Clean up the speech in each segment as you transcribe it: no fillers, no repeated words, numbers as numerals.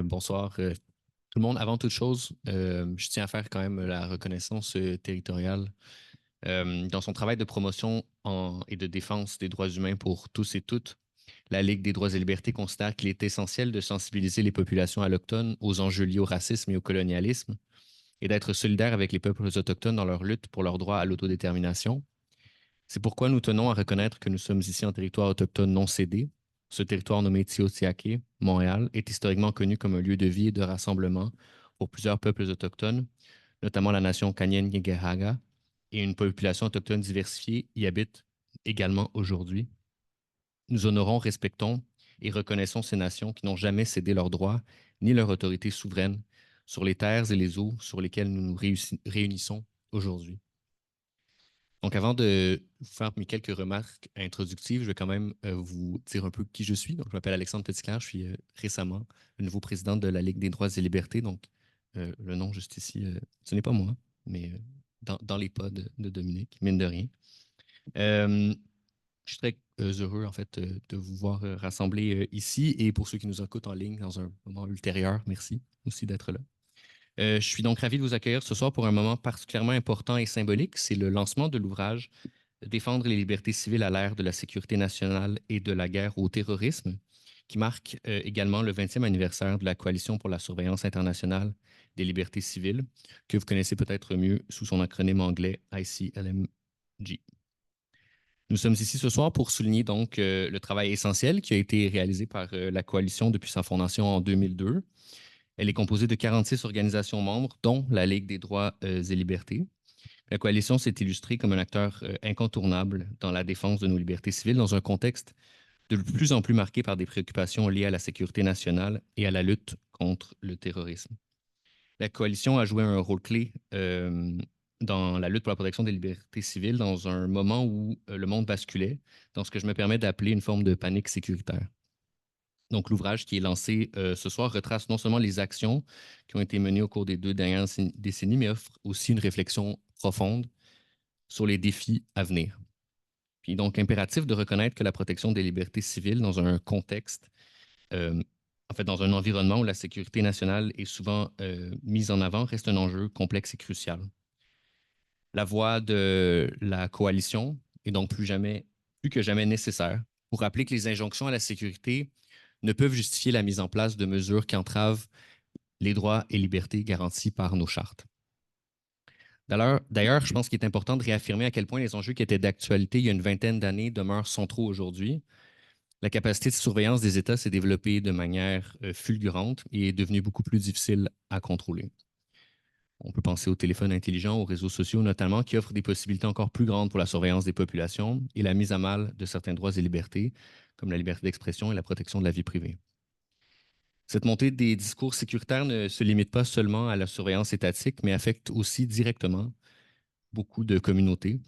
Bonsoir, tout le monde. Avant toute chose, je tiens à faire quand même la reconnaissance territoriale. Dans son travail de promotion et de défense des droits humains pour tous et toutes, la Ligue des droits et libertés considère qu'il est essentiel de sensibiliser les populations autochtones aux enjeux liés au racisme et au colonialisme et d'être solidaire avec les peuples autochtones dans leur lutte pour leur droit à l'autodétermination. C'est pourquoi nous tenons à reconnaître que nous sommes ici en territoire autochtone non cédé. Ce territoire nommé Tiohtià:ke, Montréal, est historiquement connu comme un lieu de vie et de rassemblement pour plusieurs peuples autochtones, notamment la nation Kanien'kehá:ka, et une population autochtone diversifiée y habite également aujourd'hui. Nous honorons, respectons et reconnaissons ces nations qui n'ont jamais cédé leurs droits ni leur autorité souveraine sur les terres et les eaux sur lesquelles nous nous réunissons aujourd'hui. Donc, avant de vous faire mes quelques remarques introductives, je vais quand même vous dire un peu qui je suis. Donc, je m'appelle Alexandre Petitclerc, je suis récemment le nouveau président de la Ligue des droits et libertés. Donc, le nom juste ici, ce n'est pas moi, mais dans les pas de Dominique, mine de rien. Je suis très heureux, en fait, de vous voir rassemblés ici. Et pour ceux qui nous écoutent en ligne dans un moment ultérieur, merci aussi d'être là. Je suis donc ravi de vous accueillir ce soir pour un moment particulièrement important et symbolique. C'est le lancement de l'ouvrage Défendre les libertés civiles à l'ère de la sécurité nationale et de la guerre au terrorisme, qui marque également le 20e anniversaire de la Coalition pour la surveillance internationale des libertés civiles, que vous connaissez peut-être mieux sous son acronyme anglais ICLMG. Nous sommes ici ce soir pour souligner donc le travail essentiel qui a été réalisé par la coalition depuis sa fondation en 2002. Elle est composée de 46 organisations membres, dont la Ligue des droits et libertés. La coalition s'est illustrée comme un acteur incontournable dans la défense de nos libertés civiles dans un contexte de plus en plus marqué par des préoccupations liées à la sécurité nationale et à la lutte contre le terrorisme. La coalition a joué un rôle clé dans la lutte pour la protection des libertés civiles dans un moment où le monde basculait dans ce que je me permets d'appeler une forme de panique sécuritaire. Donc, l'ouvrage qui est lancé ce soir retrace non seulement les actions qui ont été menées au cours des 2 dernières décennies, mais offre aussi une réflexion profonde sur les défis à venir. Puis donc, impératif de reconnaître que la protection des libertés civiles dans un contexte, euh, en fait, dans un environnement où la sécurité nationale est souvent mise en avant, reste un enjeu complexe et crucial. La voix de la coalition est donc plus que jamais nécessaire pour rappeler que les injonctions à la sécurité ne peuvent justifier la mise en place de mesures qui entravent les droits et libertés garantis par nos chartes. D'ailleurs, je pense qu'il est important de réaffirmer à quel point les enjeux qui étaient d'actualité il y a une vingtaine d'années demeurent centraux aujourd'hui. La capacité de surveillance des États s'est développée de manière fulgurante et est devenue beaucoup plus difficile à contrôler. On peut penser aux téléphones intelligents, aux réseaux sociaux notamment, qui offrent des possibilités encore plus grandes pour la surveillance des populations et la mise à mal de certains droits et libertés, comme la liberté d'expression et la protection de la vie privée. Cette montée des discours sécuritaires ne se limite pas seulement à la surveillance étatique, mais affecte aussi directement beaucoup de communautés.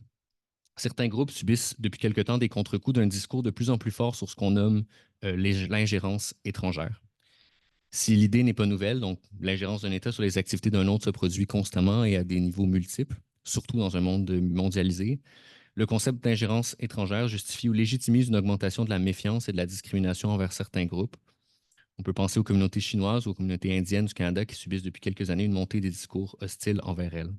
Certains groupes subissent depuis quelque temps des contre-coups d'un discours de plus en plus fort sur ce qu'on nomme l'ingérence étrangère. Si l'idée n'est pas nouvelle, donc l'ingérence d'un État sur les activités d'un autre se produit constamment et à des niveaux multiples, surtout dans un monde mondialisé, le concept d'ingérence étrangère justifie ou légitimise une augmentation de la méfiance et de la discrimination envers certains groupes. On peut penser aux communautés chinoises ou aux communautés indiennes du Canada qui subissent depuis quelques années une montée des discours hostiles envers elles.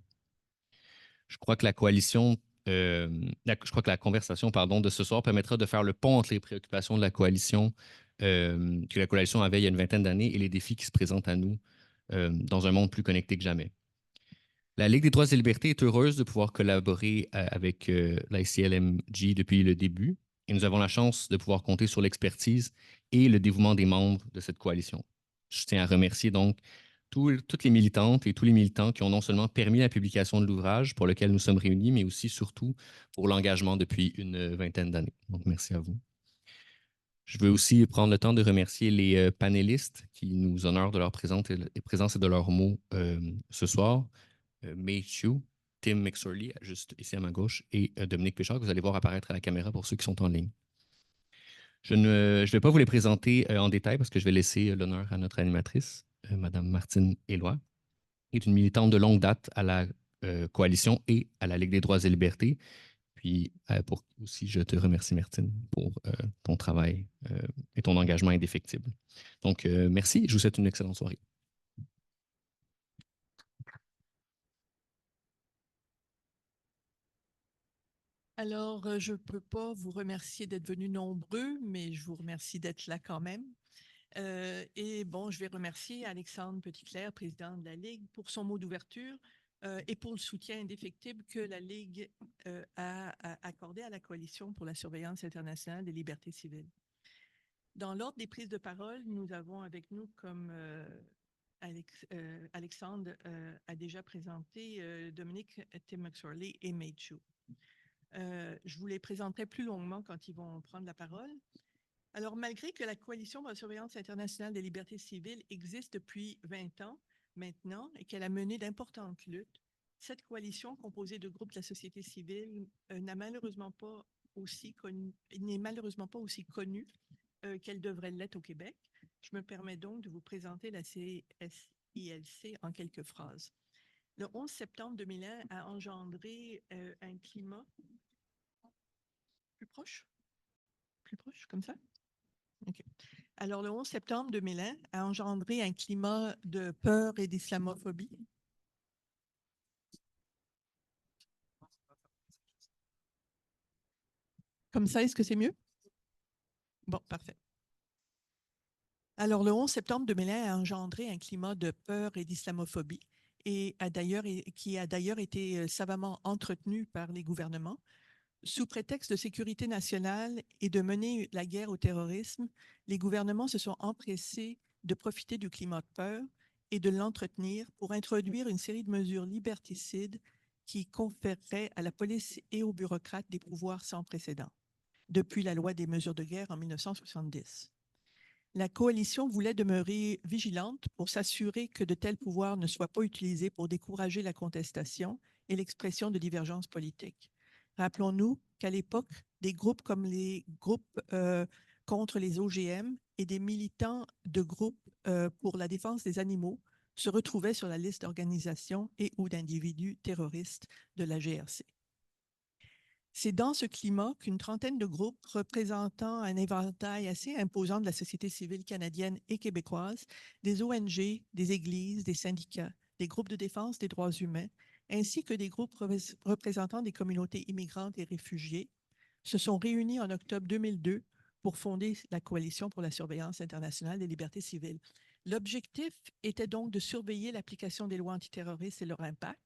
Je crois que je crois que la conversation, pardon, de ce soir permettra de faire le pont entre les préoccupations de la coalition que la coalition avait il y a une vingtaine d'années et les défis qui se présentent à nous dans un monde plus connecté que jamais. La Ligue des droits et libertés est heureuse de pouvoir collaborer avec l'ICLMG depuis le début et nous avons la chance de pouvoir compter sur l'expertise et le dévouement des membres de cette coalition. Je tiens à remercier donc toutes les militantes et tous les militants qui ont non seulement permis la publication de l'ouvrage pour lequel nous sommes réunis, mais aussi surtout pour l'engagement depuis une vingtaine d'années. Donc, merci à vous. Je veux aussi prendre le temps de remercier les panélistes qui nous honorent de leur présence et de leurs mots ce soir. Mei Chu, Tim McSorley, juste ici à ma gauche, et Dominique Péchard, que vous allez voir apparaître à la caméra pour ceux qui sont en ligne. Je ne vais pas vous les présenter en détail parce que je vais laisser l'honneur à notre animatrice, Madame Martine Éloi, qui est une militante de longue date à la Coalition et à la Ligue des droits et libertés. Puis, pour aussi, je te remercie, Martine, pour ton travail et ton engagement indéfectible. Donc, merci et je vous souhaite une excellente soirée. Alors, je ne peux pas vous remercier d'être venus nombreux, mais je vous remercie d'être là quand même. Et bon, je vais remercier Alexandre Petitclerc, président de la Ligue, pour son mot d'ouverture et pour le soutien indéfectible que la Ligue a accordé à la Coalition pour la surveillance internationale des libertés civiles. Dans l'ordre des prises de parole, nous avons avec nous, comme Alexandre a déjà présenté, Dominique Tim McSorley et Mei Chu. Je vous les présenterai plus longuement quand ils vont prendre la parole. Alors, malgré que la Coalition pour la surveillance internationale des libertés civiles existe depuis 20 ans maintenant et qu'elle a mené d'importantes luttes, cette coalition composée de groupes de la société civile n'est malheureusement pas aussi connue qu'elle devrait l'être au Québec. Je me permets donc de vous présenter la CSILC en quelques phrases. Le 11 septembre 2001 a engendré un climat plus proche, comme ça? OK. Alors, le 11 septembre 2001 a engendré un climat de peur et d'islamophobie. Comme ça, est-ce que c'est mieux? Bon, parfait. Alors, le 11 septembre 2001 a engendré un climat de peur et d'islamophobie qui a d'ailleurs été savamment entretenu par les gouvernements. Sous prétexte de sécurité nationale et de mener la guerre au terrorisme, les gouvernements se sont empressés de profiter du climat de peur et de l'entretenir pour introduire une série de mesures liberticides qui conféreraient à la police et aux bureaucrates des pouvoirs sans précédent, depuis la loi des mesures de guerre en 1970. La coalition voulait demeurer vigilante pour s'assurer que de tels pouvoirs ne soient pas utilisés pour décourager la contestation et l'expression de divergences politiques. Rappelons-nous qu'à l'époque, des groupes comme les groupes contre les OGM et des militants de groupes pour la défense des animaux se retrouvaient sur la liste d'organisations et ou d'individus terroristes de la GRC. C'est dans ce climat qu'une trentaine de groupes représentant un éventail assez imposant de la société civile canadienne et québécoise, des ONG, des églises, des syndicats, des groupes de défense des droits humains, ainsi que des groupes représentant des communautés immigrantes et réfugiées, se sont réunis en octobre 2002 pour fonder la Coalition pour la surveillance internationale des libertés civiles. L'objectif était donc de surveiller l'application des lois antiterroristes et leur impact,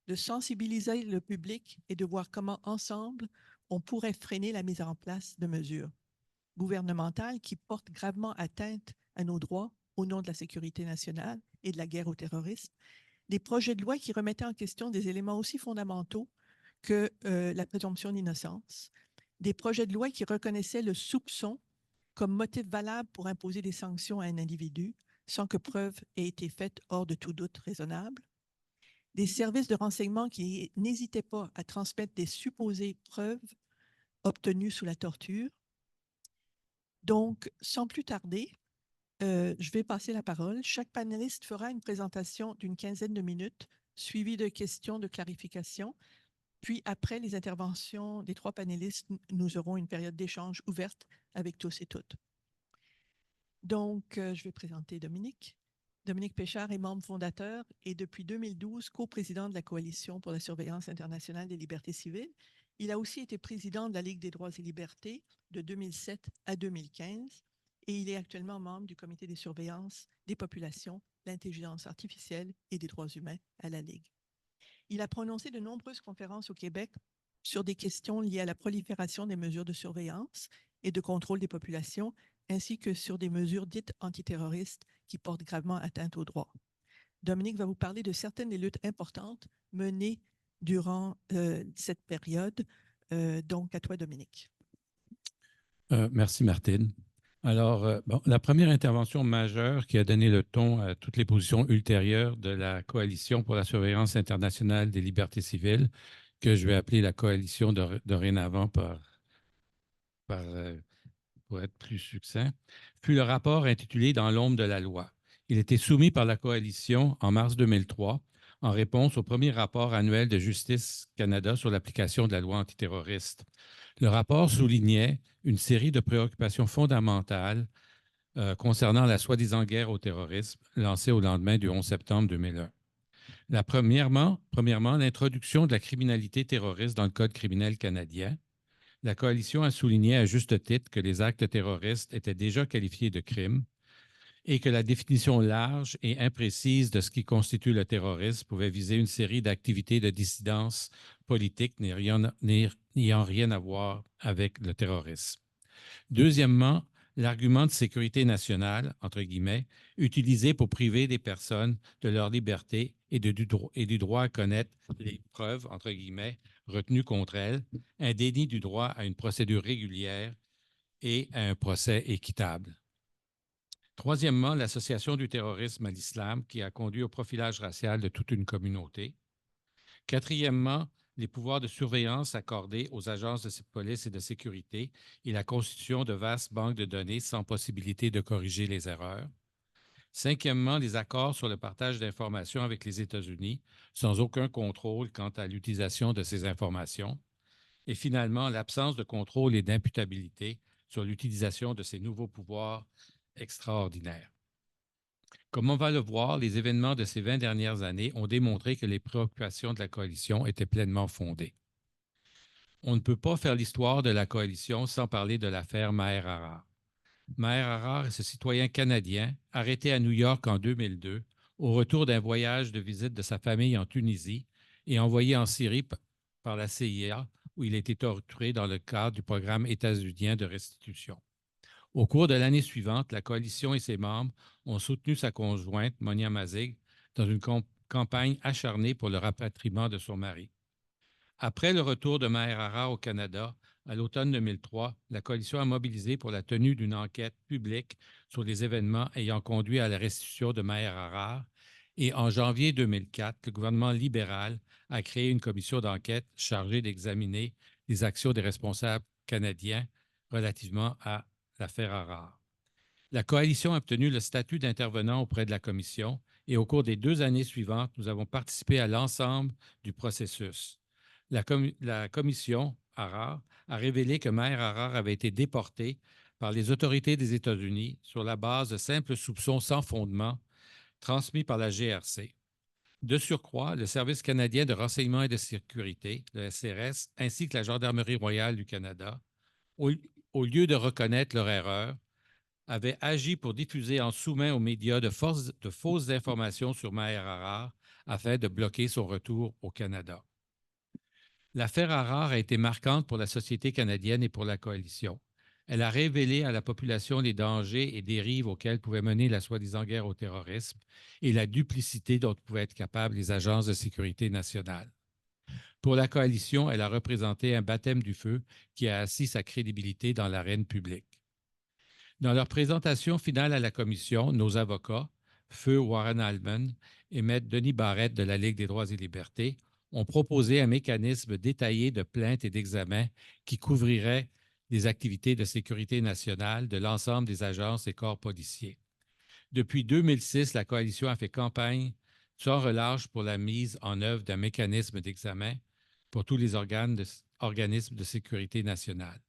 de sensibiliser le public et de voir comment, ensemble, on pourrait freiner la mise en place de mesures gouvernementales qui portent gravement atteinte à nos droits au nom de la sécurité nationale et de la guerre au terrorisme, des projets de loi qui remettaient en question des éléments aussi fondamentaux que la présomption d'innocence, des projets de loi qui reconnaissaient le soupçon comme motif valable pour imposer des sanctions à un individu sans que preuve ait été faite hors de tout doute raisonnable, des services de renseignement qui n'hésitaient pas à transmettre des supposées preuves obtenues sous la torture. Donc, sans plus tarder, je vais passer la parole. Chaque panéliste fera une présentation d'une quinzaine de minutes, suivie de questions de clarification. Puis, après les interventions des trois panélistes, nous aurons une période d'échange ouverte avec tous et toutes. Donc, je vais présenter Dominique. Dominique Péchard est membre fondateur et depuis 2012, coprésident de la Coalition pour la surveillance internationale des libertés civiles. Il a aussi été président de la Ligue des droits et libertés de 2007 à 2015 et il est actuellement membre du comité des surveillances des populations, l'intelligence artificielle et des droits humains à la Ligue. Il a prononcé de nombreuses conférences au Québec sur des questions liées à la prolifération des mesures de surveillance et de contrôle des populations, ainsi que sur des mesures dites antiterroristes qui portent gravement atteinte aux droits. Dominique va vous parler de certaines des luttes importantes menées durant cette période. Donc, à toi, Dominique. Merci, Martine. Alors, la première intervention majeure qui a donné le ton à toutes les positions ultérieures de la Coalition pour la surveillance internationale des libertés civiles, que je vais appeler la coalition dorénavant pour être plus succinct, fut le rapport intitulé « Dans l'ombre de la loi ». Il était soumis par la coalition en mars 2003 en réponse au premier rapport annuel de Justice Canada sur l'application de la loi antiterroriste. Le rapport soulignait une série de préoccupations fondamentales concernant la soi-disant guerre au terrorisme lancée au lendemain du 11 septembre 2001. Premièrement, l'introduction de la criminalité terroriste dans le Code criminel canadien. La coalition a souligné à juste titre que les actes terroristes étaient déjà qualifiés de crimes et que la définition large et imprécise de ce qui constitue le terrorisme pouvait viser une série d'activités de dissidence politique n'ayant rien à voir avec le terrorisme. Deuxièmement, l'argument de sécurité nationale, entre guillemets, utilisé pour priver des personnes de leur liberté et du droit à connaître les preuves, entre guillemets, retenues contre elles, un déni du droit à une procédure régulière et à un procès équitable. Troisièmement, l'association du terrorisme à l'islam qui a conduit au profilage racial de toute une communauté. Quatrièmement, les pouvoirs de surveillance accordés aux agences de police et de sécurité et la constitution de vastes banques de données sans possibilité de corriger les erreurs. Cinquièmement, les accords sur le partage d'informations avec les États-Unis sans aucun contrôle quant à l'utilisation de ces informations. Et finalement, l'absence de contrôle et d'imputabilité sur l'utilisation de ces nouveaux pouvoirs extraordinaires. Comme on va le voir, les événements de ces 20 dernières années ont démontré que les préoccupations de la coalition étaient pleinement fondées. On ne peut pas faire l'histoire de la coalition sans parler de l'affaire Maher Arar. Maher Arar est ce citoyen canadien arrêté à New York en 2002 au retour d'un voyage de visite de sa famille en Tunisie et envoyé en Syrie par la CIA où il a été torturé dans le cadre du programme états-unien de restitution. Au cours de l'année suivante, la coalition et ses membres ont soutenu sa conjointe, Monia Mazig, dans une campagne acharnée pour le rapatriement de son mari. Après le retour de Maher Arar au Canada, à l'automne 2003, la coalition a mobilisé pour la tenue d'une enquête publique sur les événements ayant conduit à la restitution de Maher Arar. Et en janvier 2004, le gouvernement libéral a créé une commission d'enquête chargée d'examiner les actions des responsables canadiens relativement à l'affaire Arar. La coalition a obtenu le statut d'intervenant auprès de la commission et au cours des 2 années suivantes, nous avons participé à l'ensemble du processus. La commission Arar a révélé que Maher Arar avait été déporté par les autorités des États-Unis sur la base de simples soupçons sans fondement transmis par la GRC. De surcroît, le Service canadien de renseignement et de sécurité, le SRS, ainsi que la Gendarmerie royale du Canada, au lieu de reconnaître leur erreur, avaient agi pour diffuser en sous-main aux médias de fausses informations sur Maher Arar afin de bloquer son retour au Canada. L'affaire Arar a été marquante pour la société canadienne et pour la coalition. Elle a révélé à la population les dangers et dérives auxquels pouvait mener la soi-disant guerre au terrorisme et la duplicité dont pouvaient être capables les agences de sécurité nationale. Pour la coalition, elle a représenté un baptême du feu qui a assis sa crédibilité dans l'arène publique. Dans leur présentation finale à la commission, nos avocats, Feu Warren Allman et Maître Denis Barrette de la Ligue des droits et libertés, ont proposé un mécanisme détaillé de plainte et d'examen qui couvrirait les activités de sécurité nationale de l'ensemble des agences et corps policiers. Depuis 2006, la coalition a fait campagne sans relâche pour la mise en œuvre d'un mécanisme d'examen pour tous les organismes de sécurité nationale.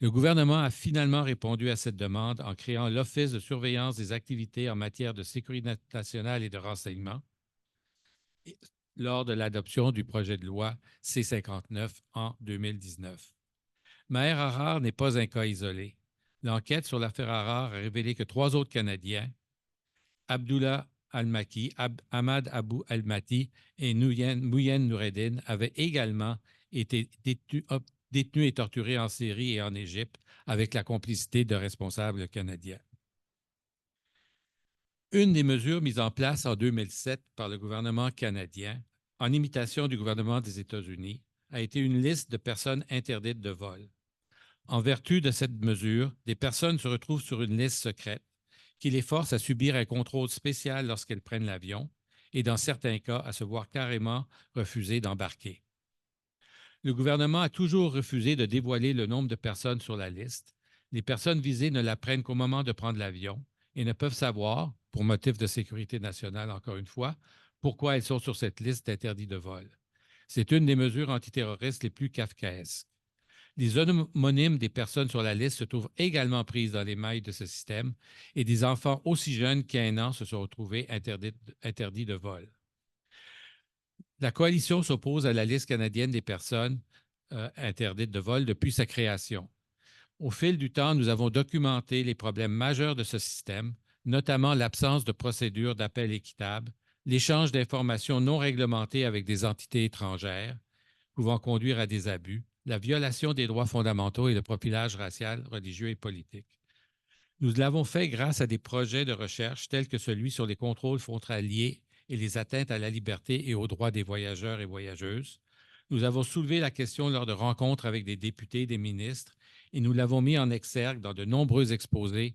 Le gouvernement a finalement répondu à cette demande en créant l'Office de surveillance des activités en matière de sécurité nationale et de renseignement lors de l'adoption du projet de loi C-59 en 2019. Maher Arar n'est pas un cas isolé. L'enquête sur l'affaire Arar a révélé que 3 autres Canadiens, Abdullah Al-Maki, Ahmad Abou Al-Mati et Mouyen Noureddin, avaient également été détenus et torturés en Syrie et en Égypte avec la complicité de responsables canadiens. Une des mesures mises en place en 2007 par le gouvernement canadien, en imitation du gouvernement des États-Unis, a été une liste de personnes interdites de vol. En vertu de cette mesure, des personnes se retrouvent sur une liste secrète qui les force à subir un contrôle spécial lorsqu'elles prennent l'avion et, dans certains cas, à se voir carrément refuser d'embarquer. Le gouvernement a toujours refusé de dévoiler le nombre de personnes sur la liste. Les personnes visées ne l'apprennent qu'au moment de prendre l'avion et ne peuvent savoir, pour motif de sécurité nationale encore une fois, pourquoi elles sont sur cette liste d'interdits de vol. C'est une des mesures antiterroristes les plus kafkaesques. Les homonymes des personnes sur la liste se trouvent également prises dans les mailles de ce système et des enfants aussi jeunes qu'1 an se sont retrouvés interdits de vol. La coalition s'oppose à la liste canadienne des personnes interdites de vol depuis sa création. Au fil du temps, nous avons documenté les problèmes majeurs de ce système, notamment l'absence de procédure d'appel équitable, l'échange d'informations non réglementées avec des entités étrangères, pouvant conduire à des abus, la violation des droits fondamentaux et le profilage racial, religieux et politique. Nous l'avons fait grâce à des projets de recherche tels que celui sur les contrôles frontaliers et les atteintes à la liberté et aux droits des voyageurs et voyageuses. Nous avons soulevé la question lors de rencontres avec des députés et des ministres et nous l'avons mis en exergue dans de nombreux exposés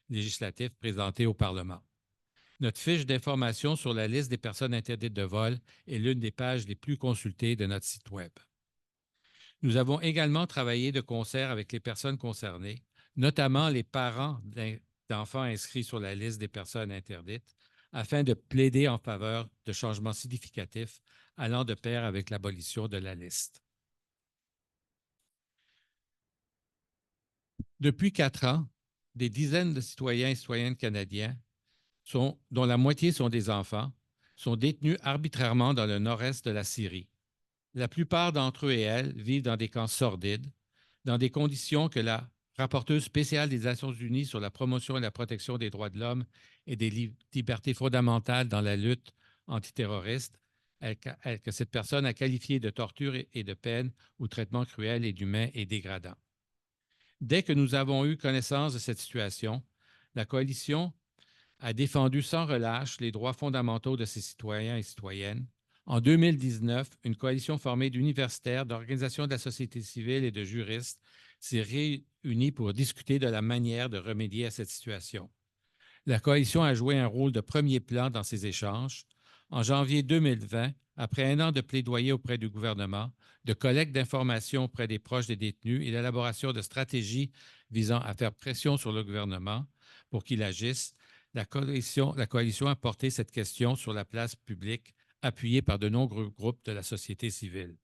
législatifs présentés au Parlement. Notre fiche d'information sur la liste des personnes interdites de vol est l'une des pages les plus consultées de notre site Web. Nous avons également travaillé de concert avec les personnes concernées, notamment les parents d'enfants inscrits sur la liste des personnes interdites, afin de plaider en faveur de changements significatifs allant de pair avec l'abolition de la liste. Depuis 4 ans, des dizaines de citoyens et citoyennes canadiens, dont la moitié sont des enfants, sont détenus arbitrairement dans le nord-est de la Syrie. La plupart d'entre eux et elles vivent dans des camps sordides, dans des conditions que la rapporteuse spéciale des Nations unies sur la promotion et la protection des droits de l'homme et des libertés fondamentales dans la lutte antiterroriste, que cette personne a qualifié de torture et de peine ou traitement cruel et inhumain et dégradant. Dès que nous avons eu connaissance de cette situation, la Coalition a défendu sans relâche les droits fondamentaux de ses citoyens et citoyennes. En 2019, une coalition formée d'universitaires, d'organisations de la société civile et de juristes s'est réunie pour discuter de la manière de remédier à cette situation. La coalition a joué un rôle de premier plan dans ces échanges. En janvier 2020, après 1 an de plaidoyer auprès du gouvernement, de collecte d'informations auprès des proches des détenus et d'élaboration de stratégies visant à faire pression sur le gouvernement pour qu'il agisse, la coalition a porté cette question sur la place publique, appuyée par de nombreux groupes de la société civile.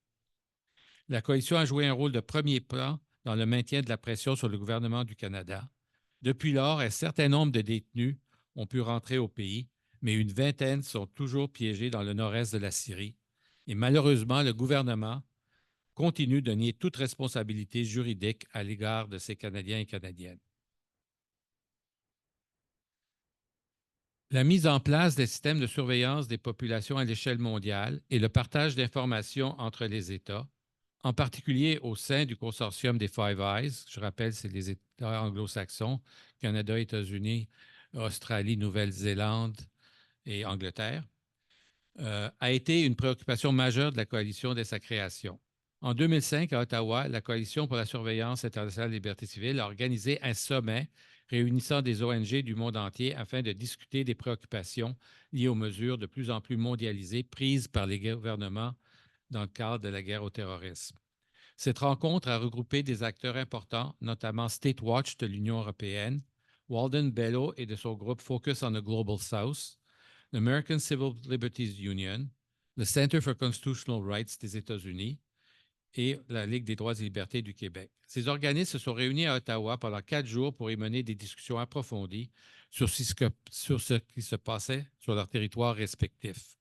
La coalition a joué un rôle de premier plan dans le maintien de la pression sur le gouvernement du Canada. Depuis lors, un certain nombre de détenus ont pu rentrer au pays, mais une vingtaine sont toujours piégés dans le nord-est de la Syrie. Et malheureusement, le gouvernement continue de nier toute responsabilité juridique à l'égard de ces Canadiens et Canadiennes. La mise en place des systèmes de surveillance des populations à l'échelle mondiale et le partage d'informations entre les États, en particulier au sein du consortium des Five Eyes, je rappelle, c'est les États anglo-saxons, Canada, États-Unis, Australie, Nouvelle-Zélande et Angleterre, a été une préoccupation majeure de la coalition dès sa création. En 2005, à Ottawa, la Coalition pour la surveillance internationale des libertés civiles a organisé un sommet réunissant des ONG du monde entier afin de discuter des préoccupations liées aux mesures de plus en plus mondialisées prises par les gouvernements dans le cadre de la guerre au terrorisme. Cette rencontre a regroupé des acteurs importants, notamment State Watch de l'Union européenne, Walden Bello et de son groupe Focus on the Global South, l'American Civil Liberties Union, le Center for Constitutional Rights des États-Unis et la Ligue des droits et libertés du Québec. Ces organismes se sont réunis à Ottawa pendant 4 jours pour y mener des discussions approfondies sur ce qui se passait sur leurs territoires respectifs.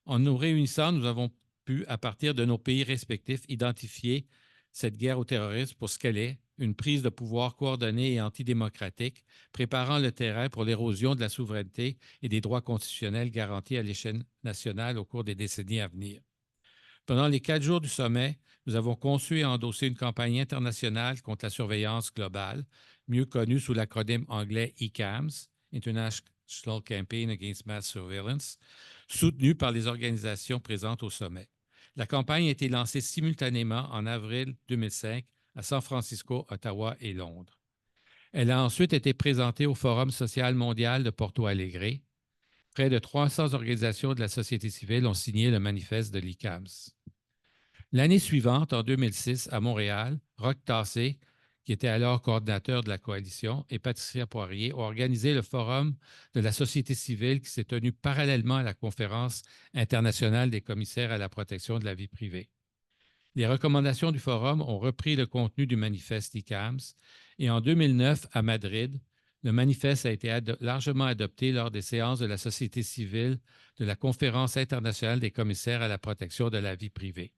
En nous réunissant, nous avons pu, à partir de nos pays respectifs, identifier cette guerre au terrorisme pour ce qu'elle est, une prise de pouvoir coordonnée et antidémocratique, préparant le terrain pour l'érosion de la souveraineté et des droits constitutionnels garantis à l'échelle nationale au cours des décennies à venir. Pendant les 4 jours du sommet, nous avons conçu et endossé une campagne internationale contre la surveillance globale, mieux connue sous l'acronyme anglais ICAMS, International Campaign Against Mass Surveillance, soutenue par les organisations présentes au sommet. La campagne a été lancée simultanément en avril 2005 à San Francisco, Ottawa et Londres. Elle a ensuite été présentée au Forum social mondial de Porto Alegre. Près de 300 organisations de la société civile ont signé le manifeste de l'ICAMS. L'année suivante, en 2006, à Montréal, Roch Tassé, qui était alors coordinateur de la coalition, et Patricia Poirier ont organisé le Forum de la société civile qui s'est tenu parallèlement à la Conférence internationale des commissaires à la protection de la vie privée. Les recommandations du forum ont repris le contenu du manifeste ICAMS et en 2009, à Madrid, le manifeste a été largement adopté lors des séances de la société civile de la Conférence internationale des commissaires à la protection de la vie privée.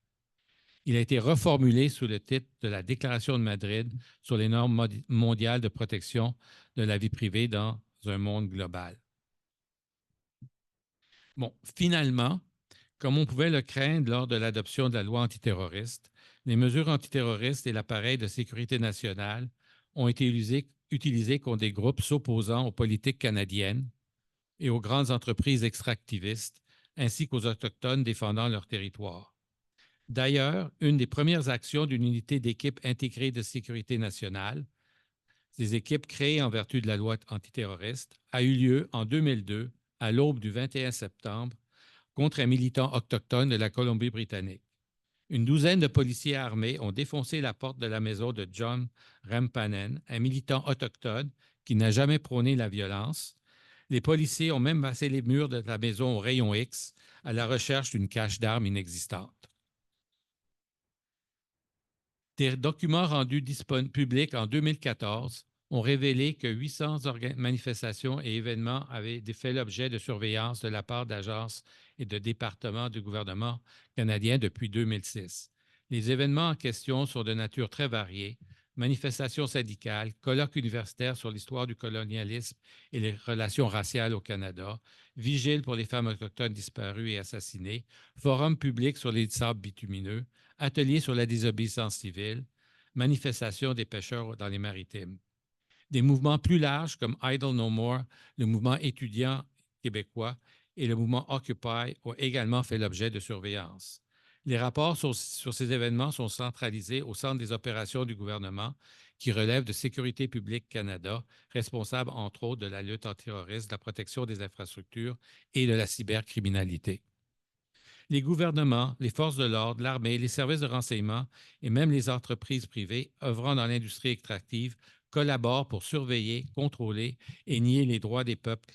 Il a été reformulé sous le titre de la Déclaration de Madrid sur les normes mondiales de protection de la vie privée dans un monde global. Bon, finalement, comme on pouvait le craindre lors de l'adoption de la loi antiterroriste, les mesures antiterroristes et l'appareil de sécurité nationale ont été utilisés contre des groupes s'opposant aux politiques canadiennes et aux grandes entreprises extractivistes, ainsi qu'aux Autochtones défendant leur territoire. D'ailleurs, une des premières actions d'une unité d'équipe intégrée de sécurité nationale, des équipes créées en vertu de la loi antiterroriste, a eu lieu en 2002, à l'aube du 21 septembre, contre un militant autochtone de la Colombie-Britannique. Une douzaine de policiers armés ont défoncé la porte de la maison de John Rampanen, un militant autochtone qui n'a jamais prôné la violence. Les policiers ont même passé les murs de la maison au rayon X à la recherche d'une cache d'armes inexistante. Des documents rendus publics en 2014 ont révélé que 800 manifestations et événements avaient fait l'objet de surveillance de la part d'agences et de départements du gouvernement canadien depuis 2006. Les événements en question sont de nature très variée: manifestations syndicales, colloques universitaires sur l'histoire du colonialisme et les relations raciales au Canada, vigiles pour les femmes autochtones disparues et assassinées, forums publics sur les sables bitumineux, ateliers sur la désobéissance civile, manifestations des pêcheurs dans les maritimes. Des mouvements plus larges comme Idle No More, le mouvement étudiant québécois et le mouvement Occupy ont également fait l'objet de surveillance. Les rapports sur ces événements sont centralisés au Centre des opérations du gouvernement, qui relève de Sécurité publique Canada, responsable entre autres de la lutte antiterroriste, de la protection des infrastructures et de la cybercriminalité. Les gouvernements, les forces de l'ordre, l'armée, les services de renseignement et même les entreprises privées œuvrant dans l'industrie extractive collaborent pour surveiller, contrôler et nier les droits des peuples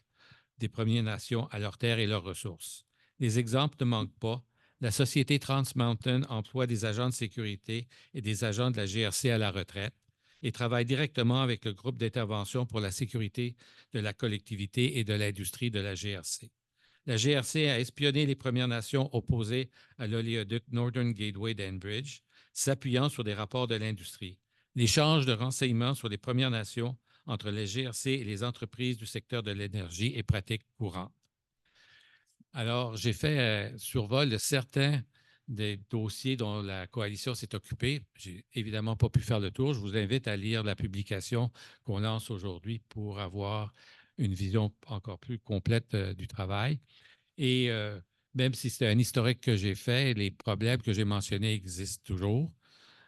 des Premières Nations à leurs terres et leurs ressources. Les exemples ne manquent pas. La société Trans Mountain emploie des agents de sécurité et des agents de la GRC à la retraite et travaille directement avec le groupe d'intervention pour la sécurité de la collectivité et de l'industrie de la GRC. La GRC a espionné les Premières Nations opposées à l'oléoduc Northern Gateway d'Enbridge, s'appuyant sur des rapports de l'industrie. L'échange de renseignements sur les Premières Nations entre les GRC et les entreprises du secteur de l'énergie est pratique courante. Alors, j'ai fait un survol de certains des dossiers dont la coalition s'est occupée. Je n'ai évidemment pas pu faire le tour. Je vous invite à lire la publication qu'on lance aujourd'hui pour avoir une vision encore plus complète du travail. Et même si c'est un historique que j'ai fait, les problèmes que j'ai mentionnés existent toujours.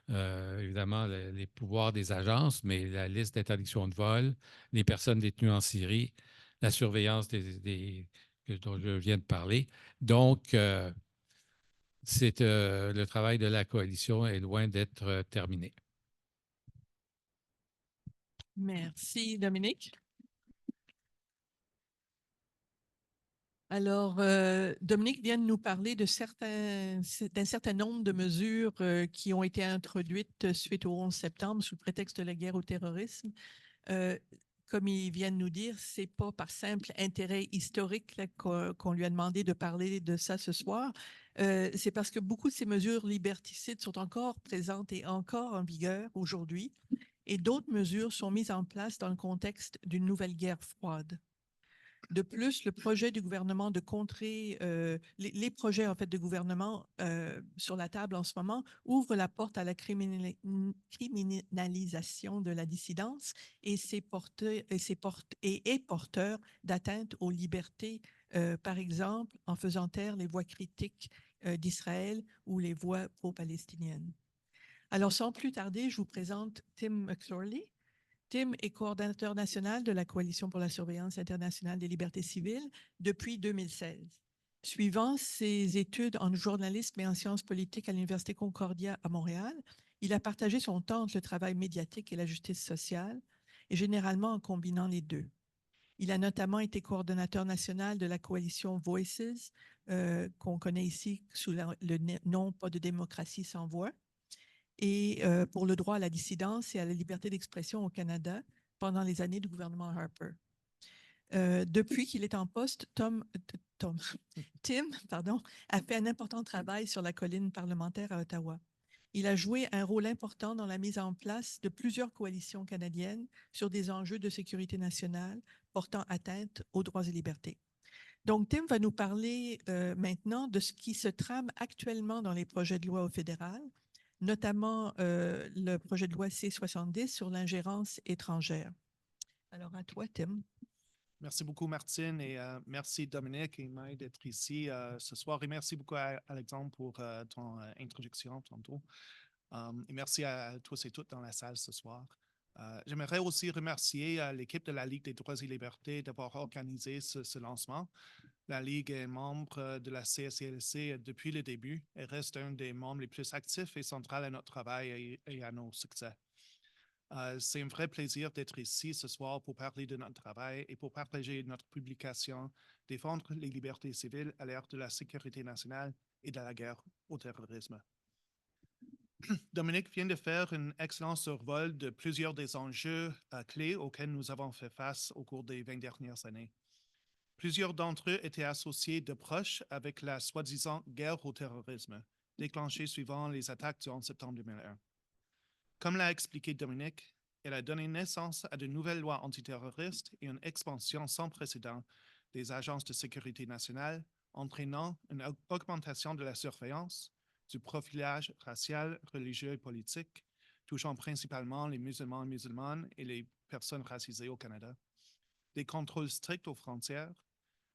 Évidemment, les pouvoirs des agences, mais la liste d'interdiction de vol, les personnes détenues en Syrie, la surveillance dont je viens de parler. Donc, le travail de la coalition est loin d'être terminé. Merci, Dominique. Alors, Dominique vient de nous parler d'un certain nombre de mesures qui ont été introduites suite au 11 septembre sous le prétexte de la guerre au terrorisme. Comme il vient de nous dire, ce n'est pas par simple intérêt historique qu'on lui a demandé de parler de ça ce soir. C'est parce que beaucoup de ces mesures liberticides sont encore présentes et encore en vigueur aujourd'hui, et d'autres mesures sont mises en place dans le contexte d'une nouvelle guerre froide. De plus, le projet du gouvernement de contrer, les projets en fait de gouvernement sur la table en ce moment ouvrent la porte à la criminalisation de la dissidence et est porteur d'atteinte aux libertés, par exemple en faisant taire les voix critiques d'Israël ou les voix pro-palestiniennes. Alors, sans plus tarder, je vous présente Tim McClorley. Tim est coordonnateur national de la Coalition pour la surveillance internationale des libertés civiles depuis 2016. Suivant ses études en journalisme et en sciences politiques à l'Université Concordia à Montréal, il a partagé son temps entre le travail médiatique et la justice sociale, et généralement en combinant les deux. Il a notamment été coordonnateur national de la coalition Voices, qu'on connaît ici sous le nom Pas de démocratie sans voix, et pour le droit à la dissidence et à la liberté d'expression au Canada pendant les années du gouvernement Harper. Depuis qu'il est en poste, Tim a fait un important travail sur la colline parlementaire à Ottawa. Il a joué un rôle important dans la mise en place de plusieurs coalitions canadiennes sur des enjeux de sécurité nationale portant atteinte aux droits et libertés. Donc, Tim va nous parler maintenant de ce qui se trame actuellement dans les projets de loi au fédéral, notamment le projet de loi C-70 sur l'ingérence étrangère. Alors, à toi, Tim. Merci beaucoup, Martine, et merci, Dominique et Maï, d'être ici ce soir. Et merci beaucoup, Alexandre, pour ton introduction tantôt. Et merci à tous et toutes dans la salle ce soir. J'aimerais aussi remercier l'équipe de la Ligue des droits et libertés d'avoir organisé ce lancement. La Ligue est membre de la CSCLC depuis le début et reste un des membres les plus actifs et central à notre travail et à nos succès. C'est un vrai plaisir d'être ici ce soir pour parler de notre travail et pour partager notre publication « Défendre les libertés civiles à l'ère de la sécurité nationale et de la guerre au terrorisme ». Dominique vient de faire un excellent survol de plusieurs des enjeux clés auxquels nous avons fait face au cours des 20 dernières années. Plusieurs d'entre eux étaient associés de proche avec la soi-disant guerre au terrorisme, déclenchée suivant les attaques du 11 septembre 2001. Comme l'a expliqué Dominique, elle a donné naissance à de nouvelles lois antiterroristes et une expansion sans précédent des agences de sécurité nationale, entraînant une augmentation de la surveillance, du profilage racial, religieux et politique, touchant principalement les musulmans et musulmanes et les personnes racisées au Canada, des contrôles stricts aux frontières,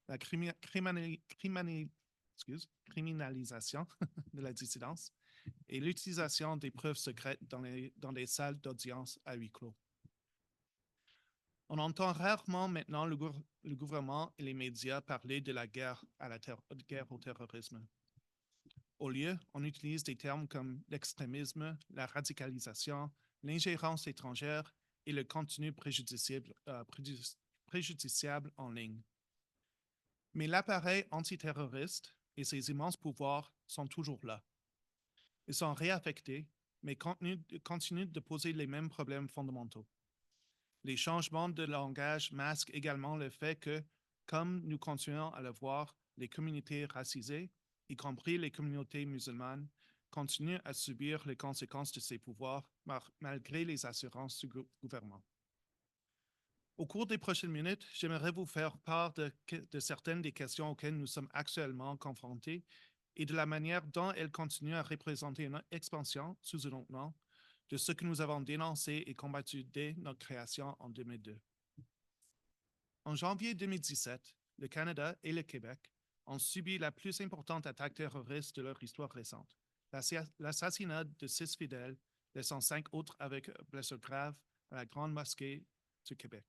la criminalisation de la dissidence, et l'utilisation des preuves secrètes dans des salles d'audience à huis clos. On entend rarement maintenant le gouvernement et les médias parler de la guerre au terrorisme. Au lieu, on utilise des termes comme l'extrémisme, la radicalisation, l'ingérence étrangère et le contenu préjudiciable en ligne. Mais l'appareil antiterroriste et ses immenses pouvoirs sont toujours là. Ils sont réaffectés, mais continuent de poser les mêmes problèmes fondamentaux. Les changements de langage masquent également le fait que, comme nous continuons à le voir, les communautés racisées, y compris les communautés musulmanes, continuent à subir les conséquences de ces pouvoirs malgré les assurances du gouvernement. Au cours des prochaines minutes, j'aimerais vous faire part de certaines des questions auxquelles nous sommes actuellement confrontés et de la manière dont elles continuent à représenter une expansion sous un autre nom de ce que nous avons dénoncé et combattu dès notre création en 2002. En janvier 2017, le Canada et le Québec ont subi la plus importante attaque terroriste de leur histoire récente, l'assassinat de 6 fidèles, laissant 5 autres avec blessures graves à la Grande Mosquée du Québec.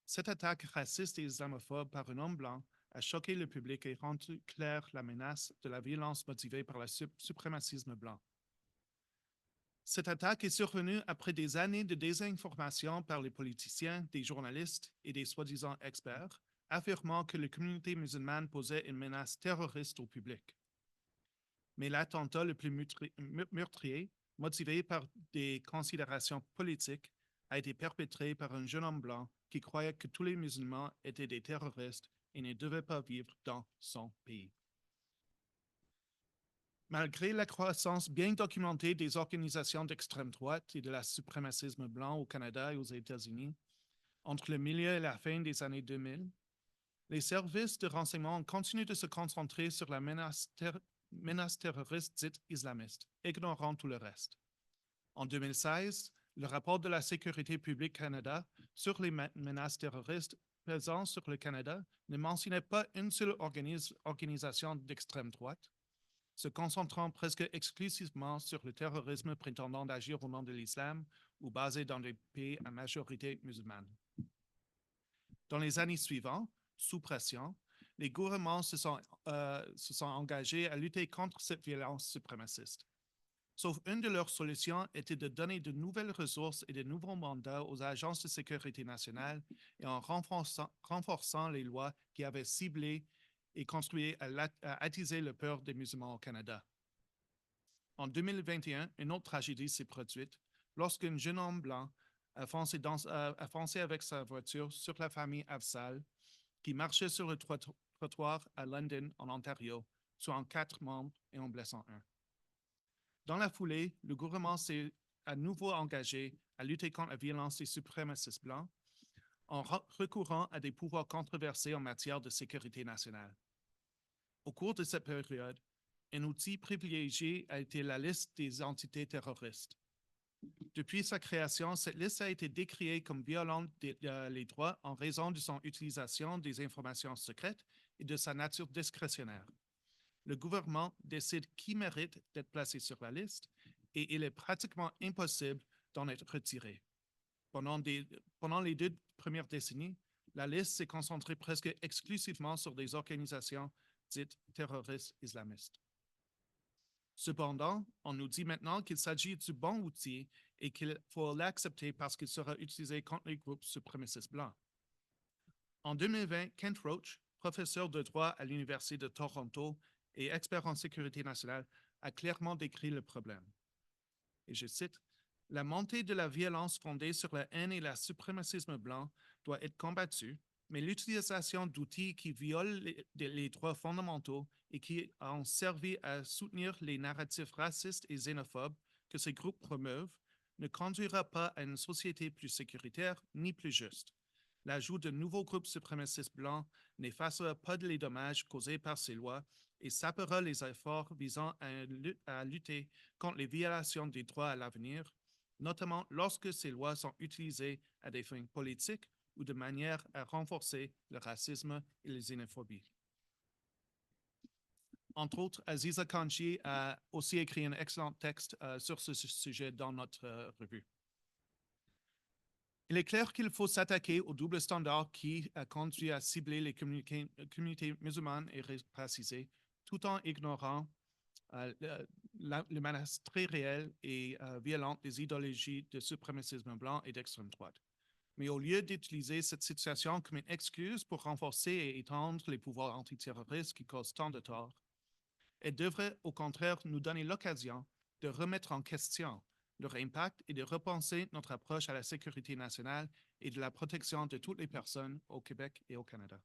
Cette attaque raciste et islamophobe par un homme blanc a choqué le public et rendu claire la menace de la violence motivée par le suprémacisme blanc. Cette attaque est survenue après des années de désinformation par les politiciens, des journalistes et des soi-disant experts, affirmant que la communauté musulmane posait une menace terroriste au public. Mais l'attentat le plus meurtrier, motivé par des considérations politiques, a été perpétré par un jeune homme blanc qui croyait que tous les musulmans étaient des terroristes et ne devaient pas vivre dans son pays. Malgré la croissance bien documentée des organisations d'extrême droite et de la suprémacisme blanc au Canada et aux États-Unis, entre le milieu et la fin des années 2000, les services de renseignement continuent de se concentrer sur la menace terroriste dite islamiste, ignorant tout le reste. En 2016, le rapport de la Sécurité publique Canada sur les menaces terroristes pesant sur le Canada ne mentionnait pas une seule organisation d'extrême droite, se concentrant presque exclusivement sur le terrorisme prétendant d'agir au nom de l'islam ou basé dans des pays à majorité musulmane. Dans les années suivantes, sous pression, les gouvernements se sont engagés à lutter contre cette violence suprémaciste. Sauf une de leurs solutions était de donner de nouvelles ressources et de nouveaux mandats aux agences de sécurité nationale et en renforçant les lois qui avaient ciblé et contribué à attiser la peur des musulmans au Canada. En 2021, une autre tragédie s'est produite lorsqu'un jeune homme blanc a foncé avec sa voiture sur la famille Afzal qui marchait sur le trottoir à London, en Ontario, tuant 4 membres et en blessant un. Dans la foulée, le gouvernement s'est à nouveau engagé à lutter contre la violence des suprémacistes blancs en recourant à des pouvoirs controversés en matière de sécurité nationale. Au cours de cette période, un outil privilégié a été la liste des entités terroristes. Depuis sa création, cette liste a été décriée comme violente les droits en raison de son utilisation des informations secrètes et de sa nature discrétionnaire. Le gouvernement décide qui mérite d'être placé sur la liste et il est pratiquement impossible d'en être retiré. Pendant les 2 premières décennies, la liste s'est concentrée presque exclusivement sur des organisations dites terroristes islamistes. Cependant, on nous dit maintenant qu'il s'agit du bon outil et qu'il faut l'accepter parce qu'il sera utilisé contre les groupes suprémacistes blancs. En 2020, Kent Roach, professeur de droit à l'Université de Toronto et expert en sécurité nationale, a clairement décrit le problème. Et je cite, « La montée de la violence fondée sur la haine et le suprémacisme blanc doit être combattue, mais l'utilisation d'outils qui violent les droits fondamentaux et qui ont servi à soutenir les narratifs racistes et xénophobes que ces groupes promeuvent ne conduira pas à une société plus sécuritaire ni plus juste. L'ajout de nouveaux groupes suprémacistes blancs n'effacera pas les dommages causés par ces lois et sapera les efforts visant à lutter contre les violations des droits à l'avenir, notamment lorsque ces lois sont utilisées à des fins politiques ou de manière à renforcer le racisme et la xénophobie. » Entre autres, Aziza Kanji a aussi écrit un excellent texte sur ce sujet dans notre revue. Il est clair qu'il faut s'attaquer au double standard qui a conduit à cibler les communautés musulmanes et racisées, tout en ignorant les menaces très réelles et violentes des idéologies de suprémacisme blanc et d'extrême droite. Mais au lieu d'utiliser cette situation comme une excuse pour renforcer et étendre les pouvoirs antiterroristes qui causent tant de tort, elle devrait au contraire nous donner l'occasion de remettre en question leur impact et de repenser notre approche à la sécurité nationale et de la protection de toutes les personnes au Québec et au Canada.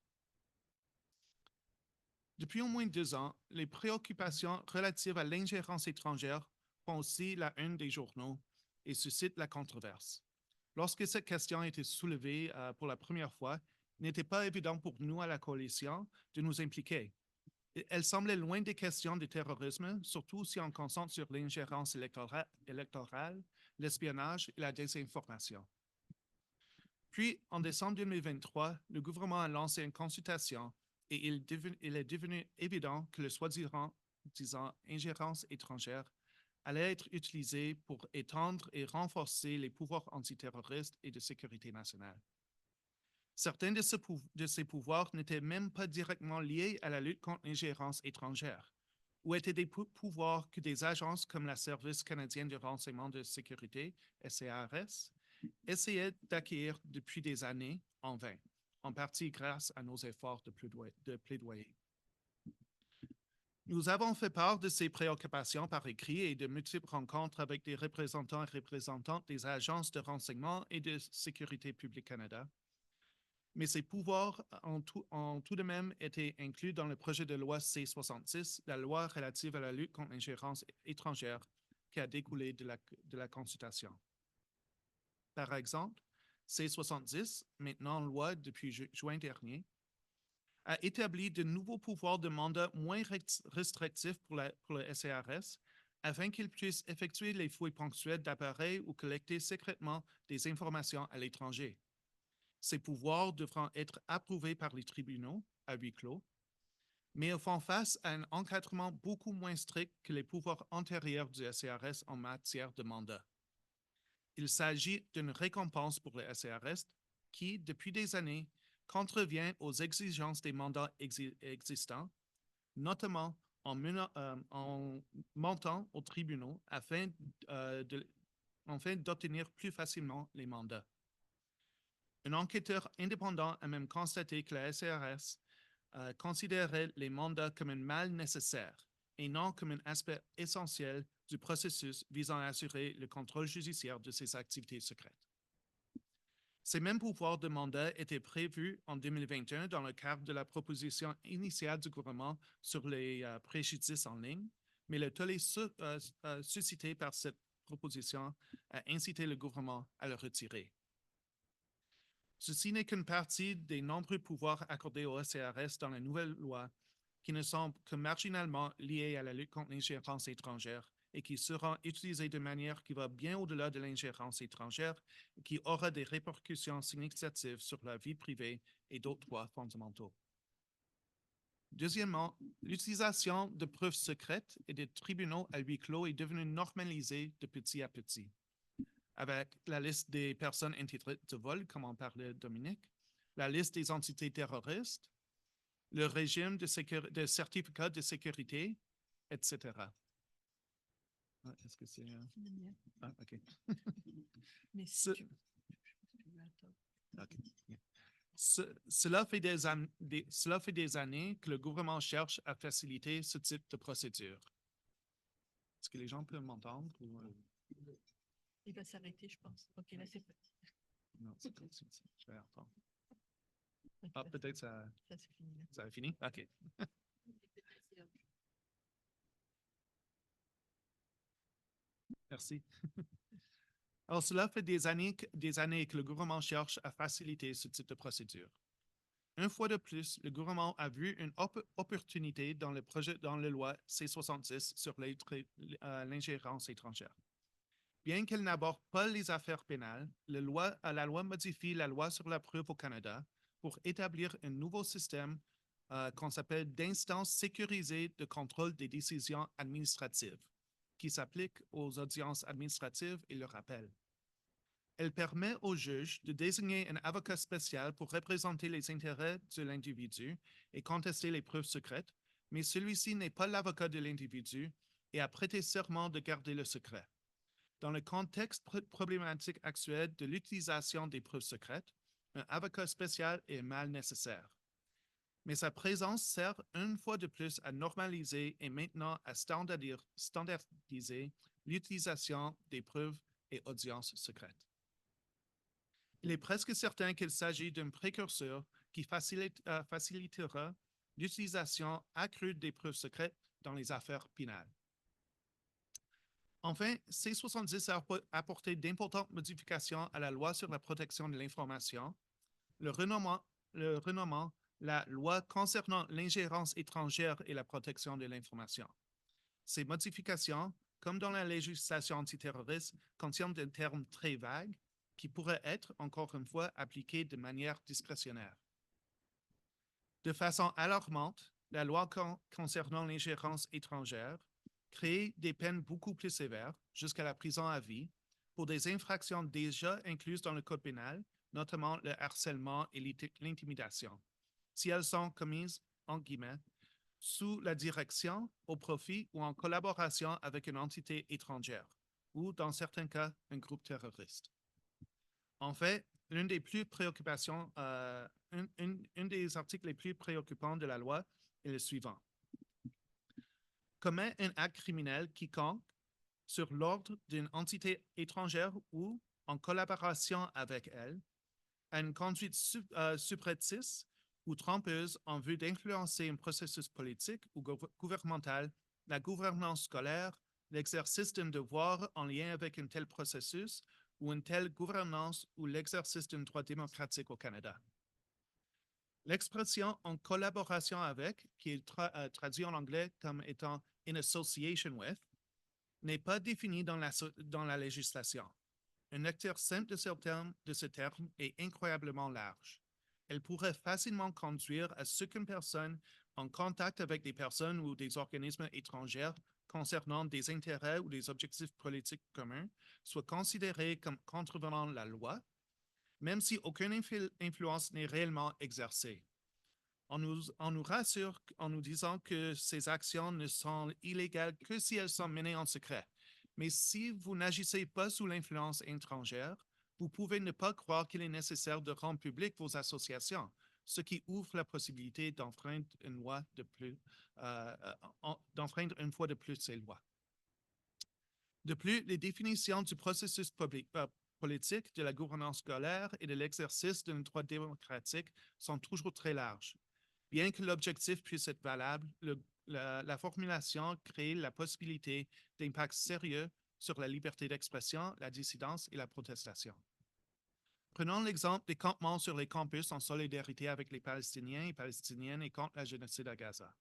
Depuis au moins 2 ans, les préoccupations relatives à l'ingérence étrangère font aussi la une des journaux et suscitent la controverse. Lorsque cette question a été soulevée pour la première fois, il n'était pas évident pour nous à la coalition de nous impliquer. Elle semblait loin des questions de terrorisme, surtout si on concentre sur l'ingérence électorale, l'espionnage et la désinformation. Puis, en décembre 2023, le gouvernement a lancé une consultation et il est devenu évident que le soi-disant ingérence étrangère allait être utilisé pour étendre et renforcer les pouvoirs antiterroristes et de sécurité nationale. Certains de ces pouvoirs n'étaient même pas directement liés à la lutte contre l'ingérence étrangère, ou étaient des pouvoirs que des agences comme le Service canadien de renseignement de sécurité, SCRS, essayaient d'acquérir depuis des années en vain, en partie grâce à nos efforts de plaidoyer. Nous avons fait part de ces préoccupations par écrit et de multiples rencontres avec des représentants et représentantes des agences de renseignement et de sécurité publique Canada. Mais ces pouvoirs ont tout de même été inclus dans le projet de loi C-66, la loi relative à la lutte contre l'ingérence étrangère qui a découlé de la consultation. Par exemple, C-70, maintenant loi depuis juin dernier, a établi de nouveaux pouvoirs de mandat moins restrictifs pour le SCRS afin qu'il puisse effectuer les fouilles ponctuelles d'appareils ou collecter secrètement des informations à l'étranger. Ces pouvoirs devront être approuvés par les tribunaux à huis clos, mais ils font face à un encadrement beaucoup moins strict que les pouvoirs antérieurs du SCRS en matière de mandat. Il s'agit d'une récompense pour le SCRS qui, depuis des années, contrevient aux exigences des mandats existants, notamment en montant aux tribunaux afin d'obtenir plus facilement les mandats. Un enquêteur indépendant a même constaté que la SCRS considérait les mandats comme un mal nécessaire et non comme un aspect essentiel du processus visant à assurer le contrôle judiciaire de ces activités secrètes. Ces mêmes pouvoirs de mandat étaient prévus en 2021 dans le cadre de la proposition initiale du gouvernement sur les préjudices en ligne, mais le tollé suscité par cette proposition a incité le gouvernement à le retirer. Ceci n'est qu'une partie des nombreux pouvoirs accordés au SCRS dans la nouvelle loi qui ne sont que marginalement liés à la lutte contre l'ingérence étrangère et qui seront utilisés de manière qui va bien au-delà de l'ingérence étrangère et qui aura des répercussions significatives sur la vie privée et d'autres droits fondamentaux. Deuxièmement, l'utilisation de preuves secrètes et de tribunaux à huis clos est devenue normalisée de petit à petit. Avec la liste des personnes intégrées de vol, comme en parlait Dominique, la liste des entités terroristes, le régime de certificat de sécurité, etc. Est-ce que c'est... Ah, OK. Mais si Ce- tu veux attendre. OK. Cela fait des années que le gouvernement cherche à faciliter ce type de procédure. Est-ce que les gens peuvent m'entendre? Il va s'arrêter, je pense. OK, là, c'est parti. Non, c'est comme ça. Je vais reprendre. OK, Ah, là, peut-être ça, ça c'est fini. Là. ça a fini? OK. Merci. Alors, cela fait des années que le gouvernement cherche à faciliter ce type de procédure. Une fois de plus, le gouvernement a vu une opportunité dans la loi C-66 sur l'ingérence étrangère. Bien qu'elle n'aborde pas les affaires pénales, la loi modifie la loi sur la preuve au Canada pour établir un nouveau système qu'on s'appelle d'instance sécurisée de contrôle des décisions administratives, qui s'applique aux audiences administratives et le rappel. Elle permet au juge de désigner un avocat spécial pour représenter les intérêts de l'individu et contester les preuves secrètes, mais celui-ci n'est pas l'avocat de l'individu et a prêté serment de garder le secret. Dans le contexte problématique actuel de l'utilisation des preuves secrètes, un avocat spécial est un mal nécessaire. Mais sa présence sert une fois de plus à normaliser et maintenant à standardiser l'utilisation des preuves et audiences secrètes. Il est presque certain qu'il s'agit d'un précurseur qui facilitera l'utilisation accrue des preuves secrètes dans les affaires pénales. Enfin, C-70 a apporté d'importantes modifications à la loi sur la protection de l'information, le renommant la loi concernant l'ingérence étrangère et la protection de l'information. Ces modifications, comme dans la législation antiterroriste, contiennent des termes très vagues qui pourraient être, encore une fois, appliqués de manière discrétionnaire. De façon alarmante, la loi concernant l'ingérence étrangère crée des peines beaucoup plus sévères, jusqu'à la prison à vie, pour des infractions déjà incluses dans le code pénal, notamment le harcèlement et l'intimidation, si elles sont commises, en guillemets, sous la direction, au profit ou en collaboration avec une entité étrangère, ou dans certains cas, un groupe terroriste. En fait, l'une des articles les plus préoccupants de la loi est le suivant. Commet un acte criminel quiconque sur l'ordre d'une entité étrangère ou en collaboration avec elle, a une conduite subreptice ou trompeuse en vue d'influencer un processus politique ou gouvernemental, la gouvernance scolaire, l'exercice d'un devoir en lien avec un tel processus ou une telle gouvernance ou l'exercice d'un droit démocratique au Canada. L'expression en collaboration avec, qui est traduit en anglais comme étant in association with, n'est pas définie dans la législation. Un lecture simple de ce terme est incroyablement large. Elle pourrait facilement conduire à ce qu'une personne en contact avec des personnes ou des organismes étrangers concernant des intérêts ou des objectifs politiques communs soit considérée comme contrevenant la loi, même si aucune influence n'est réellement exercée. On nous rassure en nous disant que ces actions ne sont illégales que si elles sont menées en secret. Mais si vous n'agissez pas sous l'influence étrangère, vous pouvez ne pas croire qu'il est nécessaire de rendre publiques vos associations, ce qui ouvre la possibilité d'enfreindre une loi de plus, d'enfreindre une fois de plus ces lois. De plus, les définitions du processus politique, de la gouvernance scolaire et de l'exercice d'un droit démocratique sont toujours très larges. Bien que l'objectif puisse être valable, la formulation crée la possibilité d'impacts sérieux sur la liberté d'expression, la dissidence et la protestation. Prenons l'exemple des campements sur les campus en solidarité avec les Palestiniens et Palestiniennes et contre la génocide à Gaza.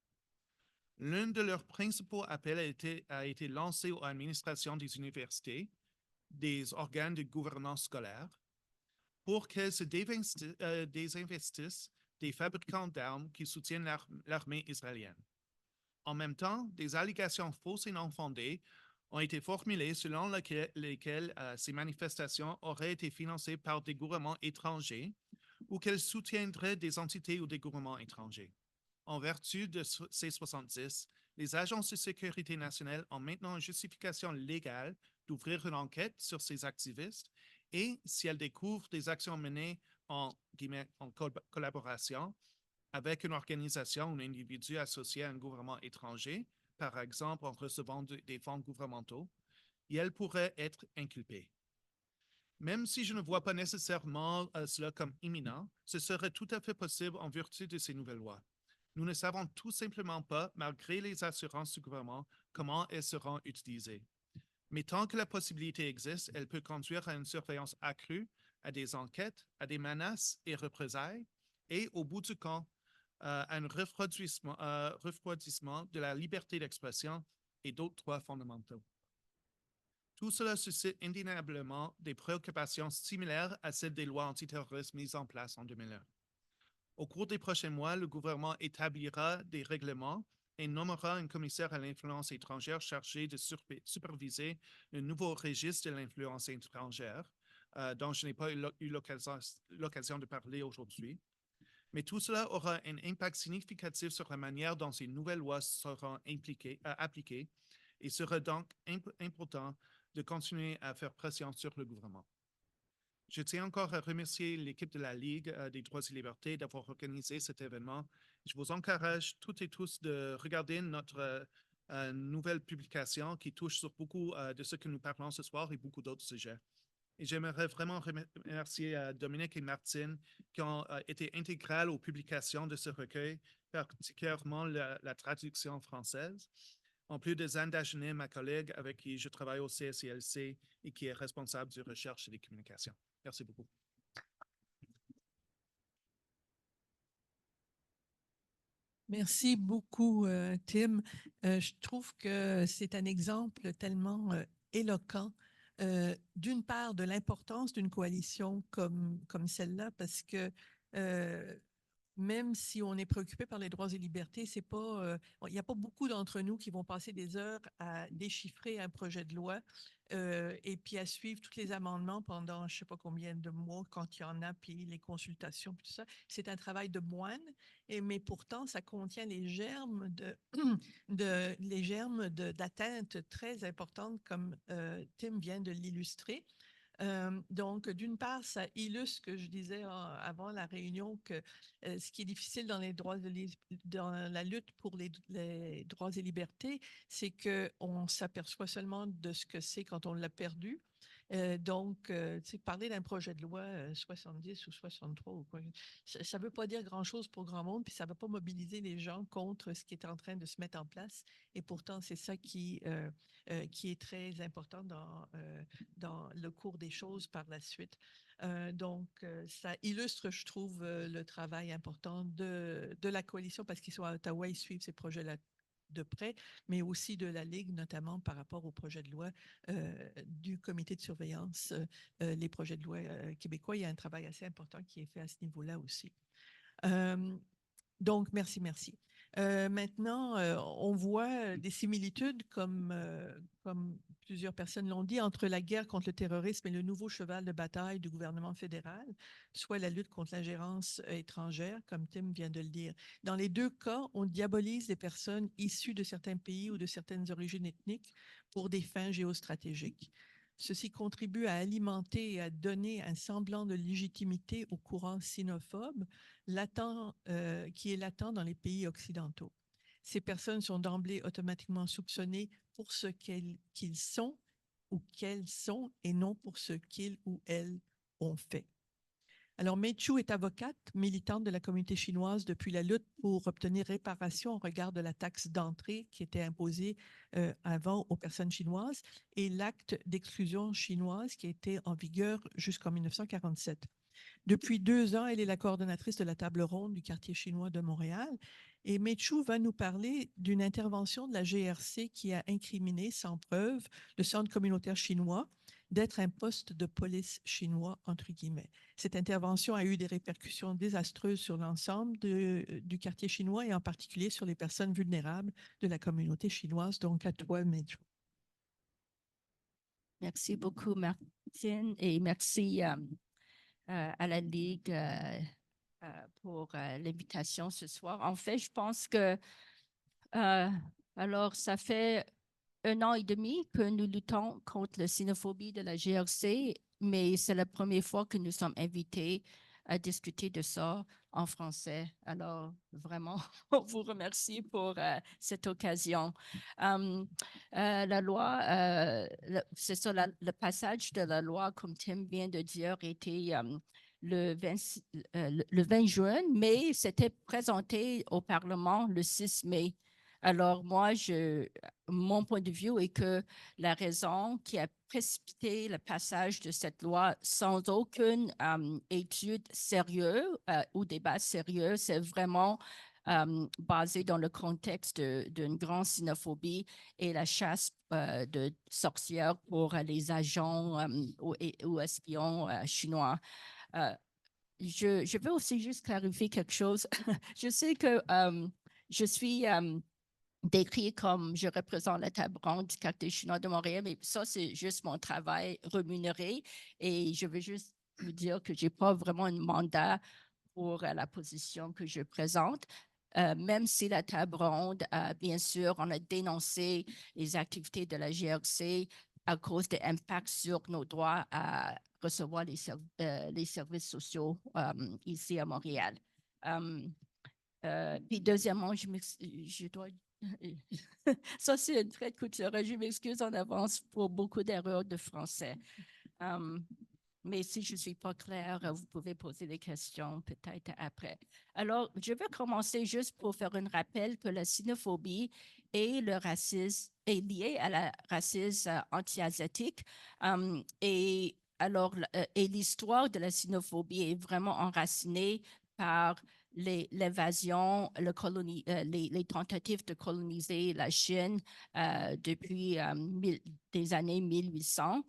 L'un de leurs principaux appels a été lancé aux administrations des universités, des organes de gouvernance scolaire, pour qu'elles se désinvestissent des fabricants d'armes qui soutiennent l'armée israélienne. En même temps, des allégations fausses et non fondées ont été formulées selon lesquelles ces manifestations auraient été financées par des gouvernements étrangers ou qu'elles soutiendraient des entités ou des gouvernements étrangers. En vertu de C-70, les agences de sécurité nationale ont maintenant une justification légale d'ouvrir une enquête sur ces activistes et si elles découvrent des actions menées en collaboration avec une organisation ou un individu associé à un gouvernement étranger, par exemple en recevant des fonds gouvernementaux, et elles pourraient être inculpées. Même si je ne vois pas nécessairement cela comme imminent, ce serait tout à fait possible en vertu de ces nouvelles lois. Nous ne savons tout simplement pas, malgré les assurances du gouvernement, comment elles seront utilisées. Mais tant que la possibilité existe, elle peut conduire à une surveillance accrue, à des enquêtes, à des menaces et représailles, et au bout du compte, à un refroidissement de la liberté d'expression et d'autres droits fondamentaux. Tout cela suscite indéniablement des préoccupations similaires à celles des lois antiterroristes mises en place en 2001. Au cours des prochains mois, le gouvernement établira des règlements et nommera un commissaire à l'influence étrangère chargé de superviser le nouveau registre de l'influence étrangère, dont je n'ai pas eu l'occasion de parler aujourd'hui. Mais tout cela aura un impact significatif sur la manière dont ces nouvelles lois seront appliquées et sera donc important de continuer à faire pression sur le gouvernement. Je tiens encore à remercier l'équipe de la Ligue des droits et libertés d'avoir organisé cet événement. Je vous encourage toutes et tous de regarder notre nouvelle publication qui touche sur beaucoup de ce que nous parlons ce soir et beaucoup d'autres sujets. Et j'aimerais vraiment remercier Dominique et Martine qui ont été intégrales aux publications de ce recueil, particulièrement la traduction française. En plus de Zane Dagenet, ma collègue avec qui je travaille au CSILC et qui est responsable de recherche et des communications. Merci beaucoup. Merci beaucoup, Tim. Je trouve que c'est un exemple tellement éloquent, d'une part, de l'importance d'une coalition comme celle-là, parce que même si on est préoccupé par les droits et libertés, c'est pas, il n'y a pas beaucoup d'entre nous qui vont passer des heures à déchiffrer un projet de loi et puis à suivre tous les amendements pendant je ne sais pas combien de mois quand il y en a, puis les consultations, puis tout ça. C'est un travail de moine, mais pourtant, ça contient les germes d'atteintes très importantes comme Tim vient de l'illustrer. Donc, d'une part, ça illustre ce que je disais avant la réunion, que ce qui est difficile dans dans la lutte pour les droits et libertés, c'est qu'on s'aperçoit seulement de ce que c'est quand on l'a perdu. Donc, parler d'un projet de loi 70 ou 63 ou quoi, ça ne veut pas dire grand-chose pour grand monde, puis ça ne va pas mobiliser les gens contre ce qui est en train de se mettre en place. Et pourtant, c'est ça qui est très important dans le cours des choses par la suite. Donc, ça illustre, je trouve, le travail important de la coalition parce qu'ils sont à Ottawa, ils suivent ces projets-là de près, mais aussi de la Ligue, notamment par rapport au projet de loi du comité de surveillance, les projets de loi québécois. Il y a un travail assez important qui est fait à ce niveau-là aussi. Donc, merci. Maintenant, on voit des similitudes, comme plusieurs personnes l'ont dit, entre la guerre contre le terrorisme et le nouveau cheval de bataille du gouvernement fédéral, soit la lutte contre l'ingérence étrangère, comme Tim vient de le dire. Dans les deux cas, on diabolise les personnes issues de certains pays ou de certaines origines ethniques pour des fins géostratégiques. Ceci contribue à alimenter et à donner un semblant de légitimité au courant sinophobe qui est latent dans les pays occidentaux. Ces personnes sont d'emblée automatiquement soupçonnées pour ce qu'ils sont ou qu'elles sont et non pour ce qu'ils ou elles ont fait. Alors, Mei Chu est avocate, militante de la communauté chinoise depuis la lutte pour obtenir réparation en regard de la taxe d'entrée qui était imposée avant aux personnes chinoises et l'acte d'exclusion chinoise qui était en vigueur jusqu'en 1947. Depuis 2 ans, elle est la coordonnatrice de la table ronde du quartier chinois de Montréal. Et Mei Chu va nous parler d'une intervention de la GRC qui a incriminé sans preuve le centre communautaire chinois d'être un poste de police chinois, entre guillemets. Cette intervention a eu des répercussions désastreuses sur l'ensemble du quartier chinois et en particulier sur les personnes vulnérables de la communauté chinoise. Donc, à toi, Mei Chu. Merci beaucoup, Martine, et merci à la Ligue pour l'invitation ce soir. En fait, je pense que, alors, ça fait 1 an et demi que nous luttons contre la xénophobie de la GRC, mais c'est la première fois que nous sommes invités à discuter de ça en français. Alors, vraiment, on vous remercie pour cette occasion. La loi, c'est ça, le passage de la loi, comme Tim vient de dire, était le 20 juin, mais c'était présenté au Parlement le 6 mai. Alors, moi, mon point de vue est que la raison qui a précipité le passage de cette loi sans aucune étude sérieuse ou débat sérieux, c'est vraiment basé dans le contexte d'une grande xénophobie et la chasse de sorcières pour les agents ou espions chinois. Je veux aussi juste clarifier quelque chose. Je sais que je suis décrit comme je représente la table ronde du quartier chinois de Montréal, mais ça, c'est juste mon travail rémunéré. Et je veux juste vous dire que je n'ai pas vraiment un mandat pour la position que je présente. Même si la table ronde, bien sûr, on a dénoncé les activités de la GRC à cause de l'impact sur nos droits à recevoir les services sociaux ici à Montréal. Puis deuxièmement, je dois... Ça, c'est une trait de couture. Je m'excuse en avance pour beaucoup d'erreurs de français. Mais si je ne suis pas claire, vous pouvez poser des questions peut-être après. Alors, je vais commencer juste pour faire un rappel que la xénophobie et le racisme est lié à la racisme anti-asiatique. Et alors, et l'histoire de la xénophobie est vraiment enracinée par l'évasion, les tentatives de coloniser la Chine depuis des années 1800.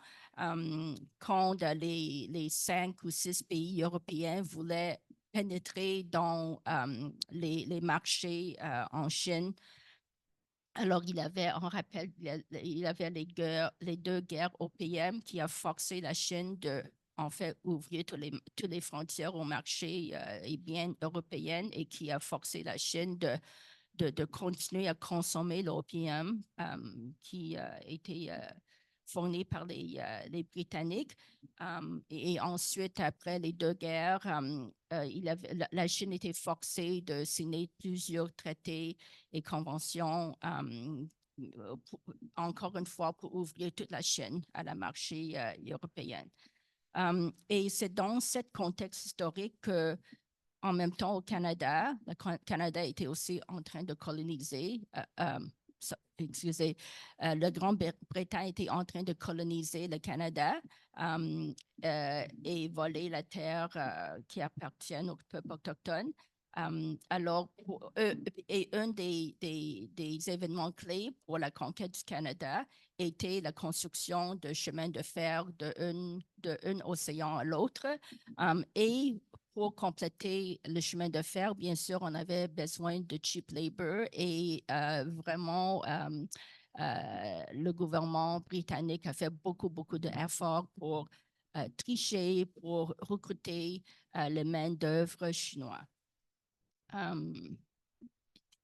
Quand les 5 ou 6 pays européens voulaient pénétrer dans les marchés en Chine. Alors, on rappelle, il y avait les 2 guerres opium qui a forcé la Chine de en fait ouvrir toutes les frontières au marché et biens européens et qui a forcé la Chine de continuer à consommer l'opium qui était fourni par les Britanniques. Et ensuite, après les 2 guerres, la Chine était forcée de signer plusieurs traités et conventions, encore une fois, pour ouvrir toute la Chine à la marché européen. Et c'est dans ce contexte historique que, en même temps, au Canada, le Canada était aussi en train de coloniser. Le Grande-Bretagne était en train de coloniser le Canada et voler la terre qui appartient aux peuples autochtones. Alors, et un des événements clés pour la conquête du Canada était la construction de chemins de fer d'un océan à l'autre. Et pour compléter le chemin de fer, bien sûr, on avait besoin de cheap labor et vraiment, le gouvernement britannique a fait beaucoup d'efforts pour tricher, pour recruter les main-d'œuvre chinois.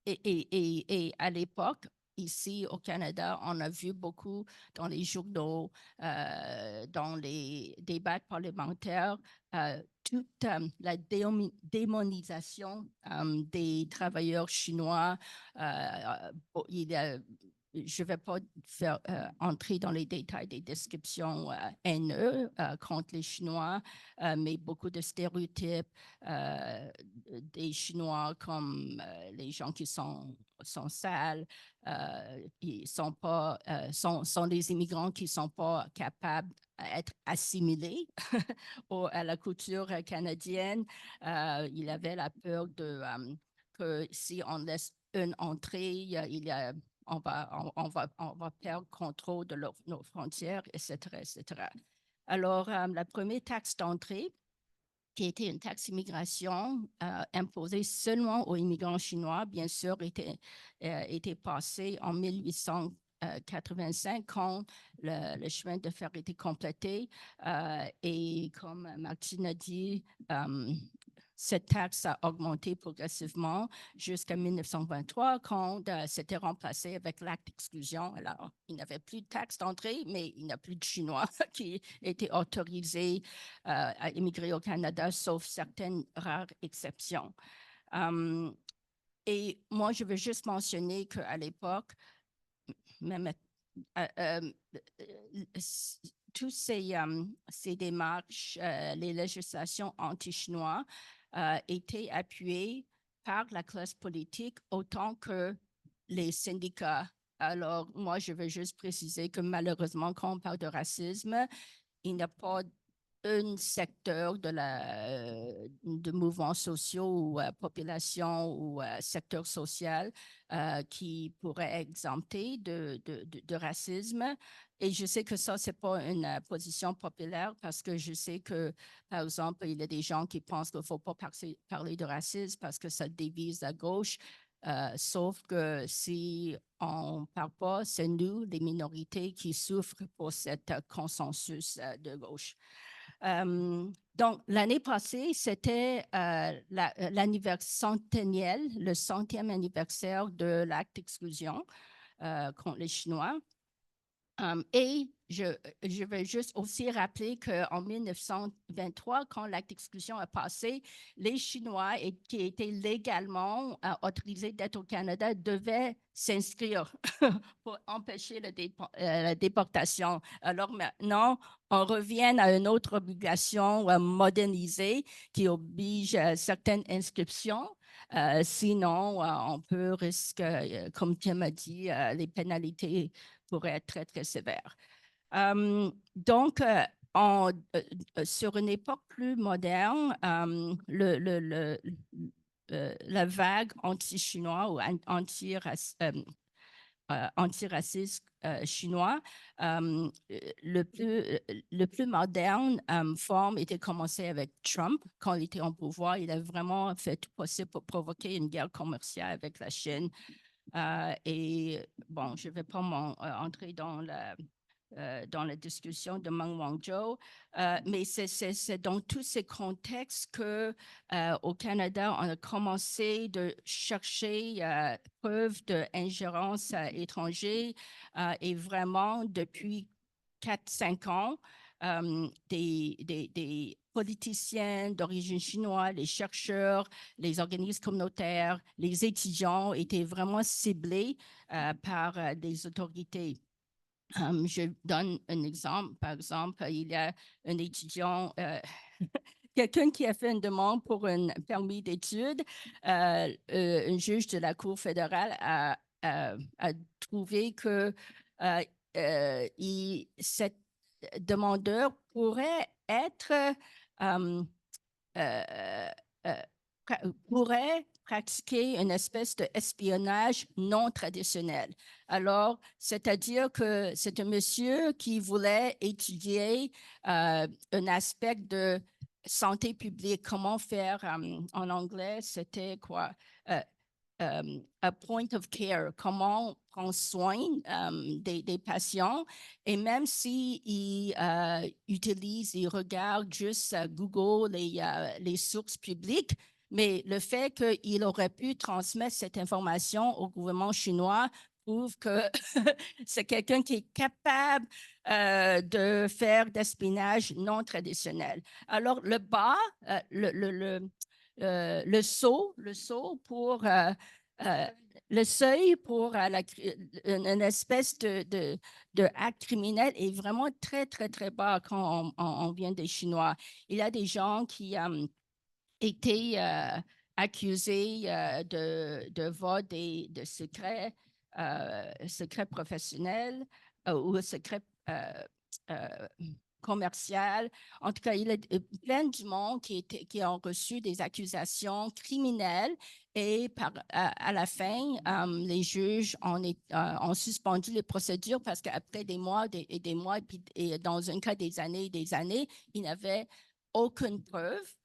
Et à l'époque, ici au Canada, on a vu beaucoup dans les journaux, dans les débats parlementaires, toute la démonisation des travailleurs chinois. Je ne vais pas faire entrer dans les détails des descriptions haineuses contre les Chinois, mais beaucoup de stéréotypes des Chinois comme les gens qui sont sales, ils sont des immigrants qui ne sont pas capables d'être assimilés à la culture canadienne. Il avait la peur que si on laisse une entrée, on va perdre contrôle de nos frontières, etc., etc. Alors, la première taxe d'entrée, qui était une taxe immigration imposée seulement aux immigrants chinois, bien sûr, était passée en 1885 quand le chemin de fer était complété. Et comme Martine a dit, cette taxe a augmenté progressivement jusqu'à 1923 quand c'était remplacé avec l'acte d'exclusion. Alors, il n'y avait plus de taxe d'entrée, mais il n'y a plus de Chinois qui étaient autorisés à immigrer au Canada, sauf certaines rares exceptions. Et moi, je veux juste mentionner qu'à l'époque, même toutes ces démarches, les législations anti-chinois étaient appuyées par la classe politique autant que les syndicats. Alors, moi, je veux juste préciser que malheureusement, quand on parle de racisme, il n'y a pas un secteur de mouvements sociaux ou population ou secteur social qui pourrait exempter de racisme. Et je sais que ça, ce n'est pas une position populaire parce que je sais que, par exemple, il y a des gens qui pensent qu'il ne faut pas parler de racisme parce que ça divise la gauche. Sauf que si on ne parle pas, c'est nous, les minorités, qui souffrent pour cet consensus de gauche. Donc, l'année passée, c'était l'anniversaire centennial, le 100e anniversaire de l'acte d'exclusion contre les Chinois. Et je vais juste aussi rappeler qu'en 1923, quand l'acte d'exclusion a passé, les Chinois qui étaient légalement autorisés d'être au Canada devaient s'inscrire pour empêcher la déportation. Alors maintenant, on revient à une autre obligation modernisée qui oblige certaines inscriptions. Sinon, on peut risquer, comme Tim a dit, les pénalités pourraient être très, très sévères. Donc, sur une époque plus moderne, la vague anti-chinois ou antiraciste chinois, le plus moderne forme était commencé avec Trump. Quand il était en pouvoir, il a vraiment fait tout possible pour provoquer une guerre commerciale avec la Chine. Et bon, je ne vais pas entrer dans la discussion de Meng Wanzhou, mais c'est dans tous ces contextes qu'au Canada, on a commencé de chercher preuves d'ingérence étrangère et vraiment depuis 4-5 ans, des politiciens d'origine chinoise, les chercheurs, les organismes communautaires, les étudiants étaient vraiment ciblés par des autorités. Je donne un exemple. Par exemple, il y a un étudiant, quelqu'un qui a fait une demande pour un permis d'études. Un juge de la Cour fédérale a trouvé que cet demandeur pourrait pratiquer une espèce d'espionnage non traditionnel. Alors, c'est-à-dire que c'est un monsieur qui voulait étudier un aspect de santé publique, comment faire, en anglais, c'était quoi? A point of care, comment prendre soin des patients. Et même s'il il regarde juste Google, les sources publiques, mais le fait qu'il aurait pu transmettre cette information au gouvernement chinois prouve que c'est quelqu'un qui est capable de faire d'espionnage non traditionnel. Alors, le bas, le saut pour le seuil pour une espèce de acte criminel est vraiment très, très, très bas quand on vient des Chinois. Il y a des gens qui été accusé de vol de secrets, secrets professionnels ou secrets commercial. En tout cas, il y a plein de monde qui ont reçu des accusations criminelles et à la fin, les juges ont suspendu les procédures parce qu'après des mois et des mois, et dans un cas des années, il n'y avait aucune preuve.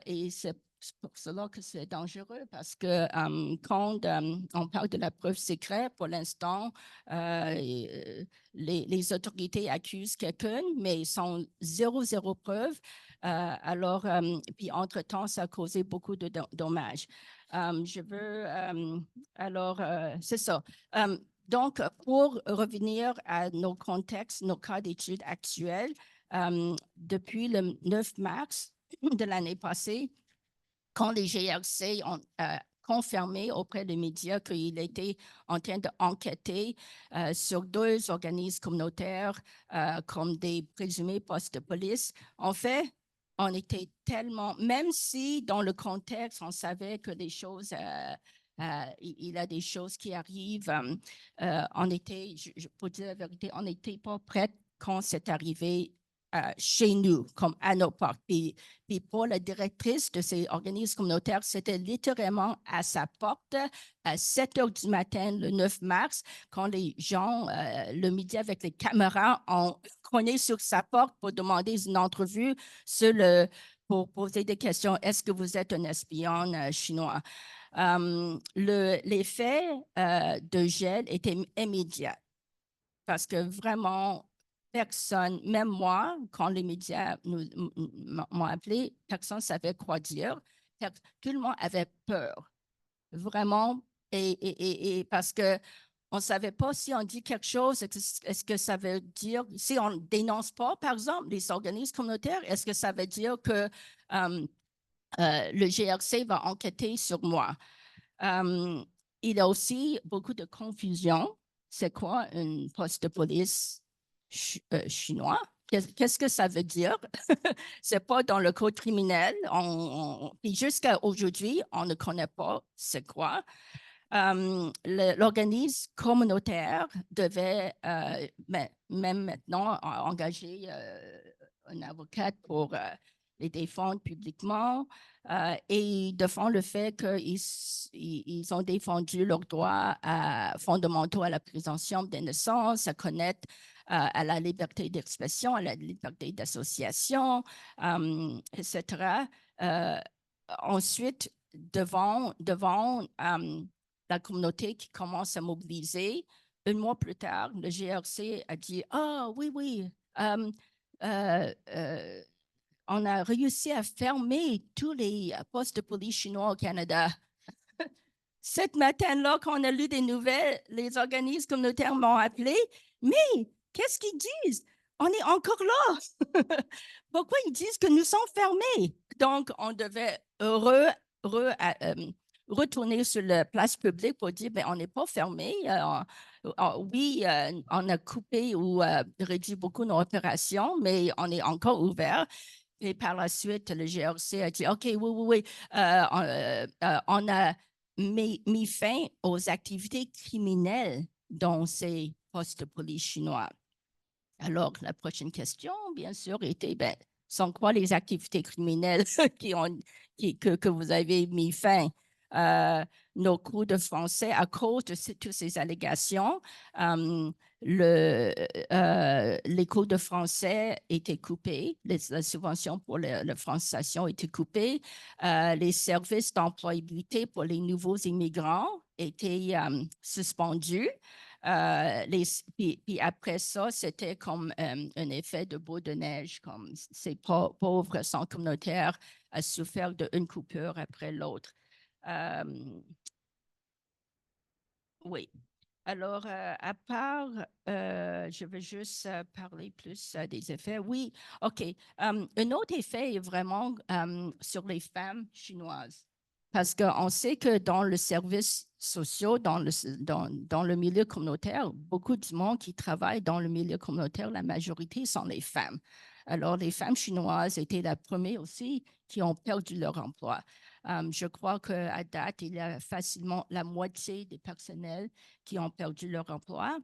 Et c'est pour cela que c'est dangereux parce que quand on parle de la preuve secrète, pour l'instant, les autorités accusent quelqu'un, mais ils sont zéro preuve. Alors, puis entre-temps, ça a causé beaucoup de dommages. C'est ça. Donc, pour revenir à nos contextes, nos cas d'études actuels, depuis le 9 mars de l'année passée, quand les GRC ont confirmé auprès des médias qu'il était en train d'enquêter sur 2 organismes communautaires comme des présumés postes de police. En fait, on était tellement, même si dans le contexte, on savait que des choses, il y a des choses qui arrivent, on était, pour dire la vérité, on n'était pas prêts quand c'est arrivé chez nous, comme à nos portes. Puis pour la directrice de ces organismes communautaires, c'était littéralement à sa porte à 7 heures du matin, le 9 mars, quand les gens, le midi avec les caméras, ont cogné sur sa porte pour demander une entrevue pour poser des questions. Est-ce que vous êtes un espion chinois? L'effet de gel était immédiat parce que vraiment, personne, même moi, quand les médias m'ont appelé, personne ne savait quoi dire. Tout le monde avait peur, vraiment. Et parce que on ne savait pas si on dit quelque chose, est-ce que ça veut dire, si on ne dénonce pas, par exemple, les organismes communautaires, est-ce que ça veut dire que le GRC va enquêter sur moi? Il y a aussi beaucoup de confusion. C'est quoi un poste de police chinois? Qu'est-ce que ça veut dire? C'est pas dans le code criminel. Puis jusqu'à aujourd'hui, on ne connaît pas c'est quoi. L'organisme communautaire devait, même maintenant, engager un avocat pour les défendre publiquement et défendre le fait qu'ils ont défendu leurs droits fondamentaux à la présomption d'innocence, à connaître à la liberté d'expression, à la liberté d'association, etc. Ensuite, devant la communauté qui commence à mobiliser, un mois plus tard, le GRC a dit « Ah, oui, on a réussi à fermer tous les postes de police chinois au Canada. » Cette matin-là, quand on a lu des nouvelles, les organismes communautaires m'ont appelé. Mais qu'est-ce qu'ils disent? On est encore là. Pourquoi ils disent que nous sommes fermés? Donc, on devait retourner sur la place publique pour dire, ben, on n'est pas fermé. Oui, on a coupé ou réduit beaucoup nos opérations, mais on est encore ouvert. Et par la suite, le GRC a dit, OK, oui, on a mis fin aux activités criminelles dans ces postes de police chinois. Alors, la prochaine question, bien sûr, était, ben, sont quoi les activités criminelles que vous avez mis fin? Nos cours de français, à cause de toutes ces allégations, les cours de français étaient coupés, la subvention pour la francisation était coupée, les services d'employabilité pour les nouveaux immigrants étaient suspendus. Puis après ça, c'était comme un effet de boule de neige, comme ces pauvres centres communautaires ont souffert d'une coupure après l'autre. Oui. Alors, à part, je veux juste parler plus des effets. Oui, OK. Un autre effet est vraiment sur les femmes chinoises. Parce qu'on sait que dans le service social, dans le milieu communautaire, beaucoup de monde qui travaille dans le milieu communautaire, la majorité sont les femmes. Alors, les femmes chinoises étaient les premières aussi qui ont perdu leur emploi. Je crois qu'à date, il y a facilement la moitié des personnels qui ont perdu leur emploi.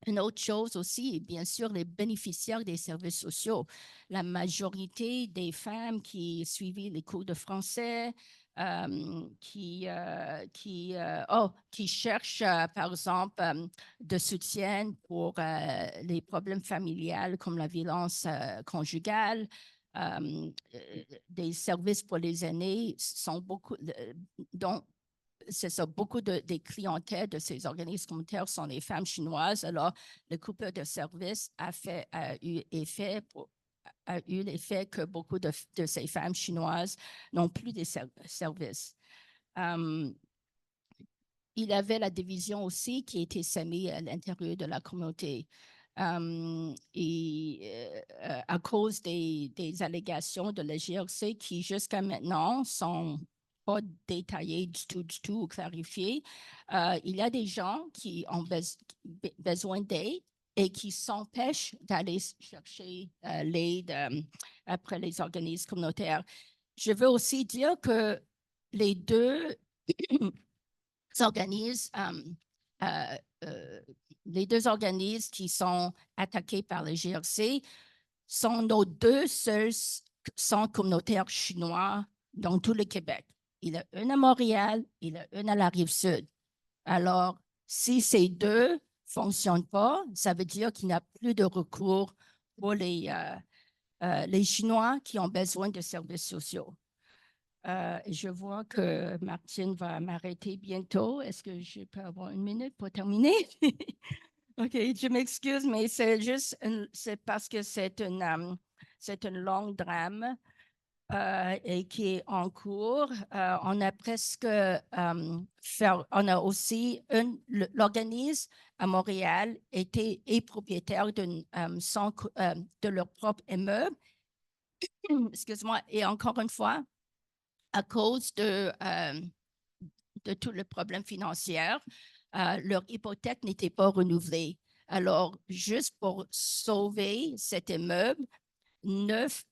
Une autre chose aussi, bien sûr, les bénéficiaires des services sociaux. La majorité des femmes qui suivaient les cours de français, qui cherchent, par exemple, de soutien pour les problèmes familiaux comme la violence conjugale. Des services pour les aînés sont beaucoup, dont c'est ça, beaucoup des clientèles de ces organismes communautaires sont les femmes chinoises. Alors, le couple de services a eu l'effet que beaucoup de ces femmes chinoises n'ont plus de services. Il y avait la division aussi qui était sémée à l'intérieur de la communauté. À cause des allégations de la GRC qui, jusqu'à maintenant, sont pas détaillées du tout ou clarifiées, il y a des gens qui ont besoin d'aide et qui s'empêchent d'aller chercher l'aide après les organismes communautaires. Je veux aussi dire que les deux organismes les deux organismes qui sont attaqués par le GRC sont nos deux seuls centres communautaires chinois dans tout le Québec. Il y a un à Montréal, il y a un à la Rive-Sud. Alors, si ces deux ne fonctionnent pas, ça veut dire qu'il n'y a plus de recours pour les Chinois qui ont besoin de services sociaux. Je vois que Martine va m'arrêter bientôt. Est-ce que je peux avoir une minute pour terminer? OK, je m'excuse, mais c'est juste, c'est parce que c'est une longue drame et qui est en cours. On a presque on a aussi l'organisme à Montréal est propriétaire de leur propre immeuble. Excuse-moi. Et encore une fois, à cause de tous les problèmes financiers, leur hypothèque n'était pas renouvelée. Alors, juste pour sauver cet immeuble, 9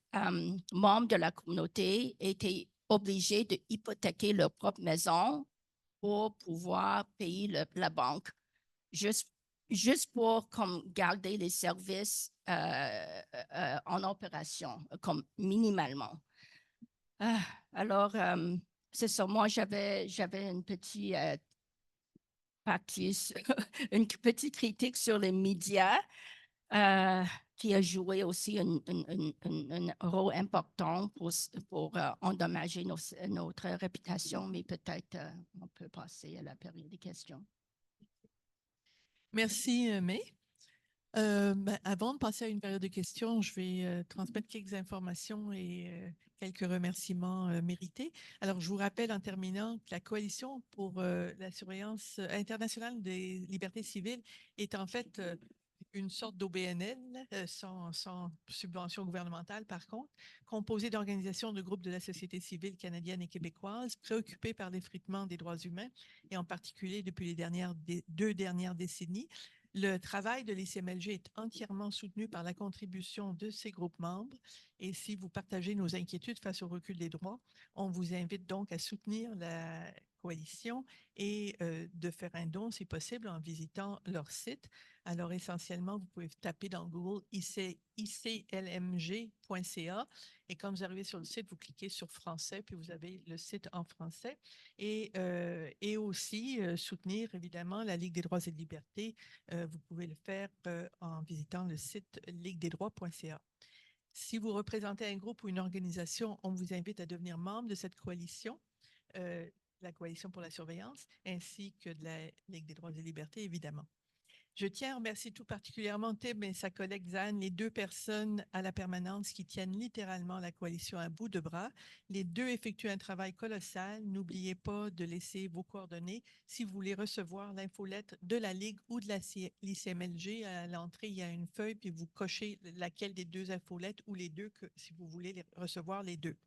membres de la communauté étaient obligés de hypothéquer leur propre maison pour pouvoir payer la banque, juste pour garder les services en opération, comme minimalement. Alors, c'est ça. Moi, j'avais une petite une petite critique sur les médias qui a joué aussi un rôle important pour endommager notre réputation, mais peut-être on peut passer à la période des questions. Merci, May. Avant de passer à une période de questions, je vais transmettre quelques informations et quelques remerciements mérités. Alors, je vous rappelle en terminant que la Coalition pour la surveillance internationale des libertés civiles est en fait une sorte d'OBNL, sans subvention gouvernementale par contre, composée d'organisations de groupes de la société civile canadienne et québécoise préoccupées par l'effritement des droits humains et en particulier depuis les 2 dernières décennies. Le travail de l'ICMLG est entièrement soutenu par la contribution de ses groupes membres et si vous partagez nos inquiétudes face au recul des droits, on vous invite donc à soutenir la coalition et de faire un don si possible en visitant leur site. Alors essentiellement, vous pouvez taper dans Google iclmg.ca et quand vous arrivez sur le site, vous cliquez sur français puis vous avez le site en français et aussi soutenir évidemment la Ligue des droits et libertés. Vous pouvez le faire en visitant le site liguedesdroits.ca. Si vous représentez un groupe ou une organisation, on vous invite à devenir membre de cette coalition, la Coalition pour la surveillance, ainsi que de la Ligue des droits et libertés, évidemment. Je tiens à remercier tout particulièrement Tim et sa collègue Zan, les deux personnes à la permanence qui tiennent littéralement la coalition à bout de bras. Les deux effectuent un travail colossal. N'oubliez pas de laisser vos coordonnées si vous voulez recevoir l'infolettre de la Ligue ou de l'ICMLG. À l'entrée, il y a une feuille, puis vous cochez laquelle des deux infolettes ou les deux, si vous voulez recevoir les deux.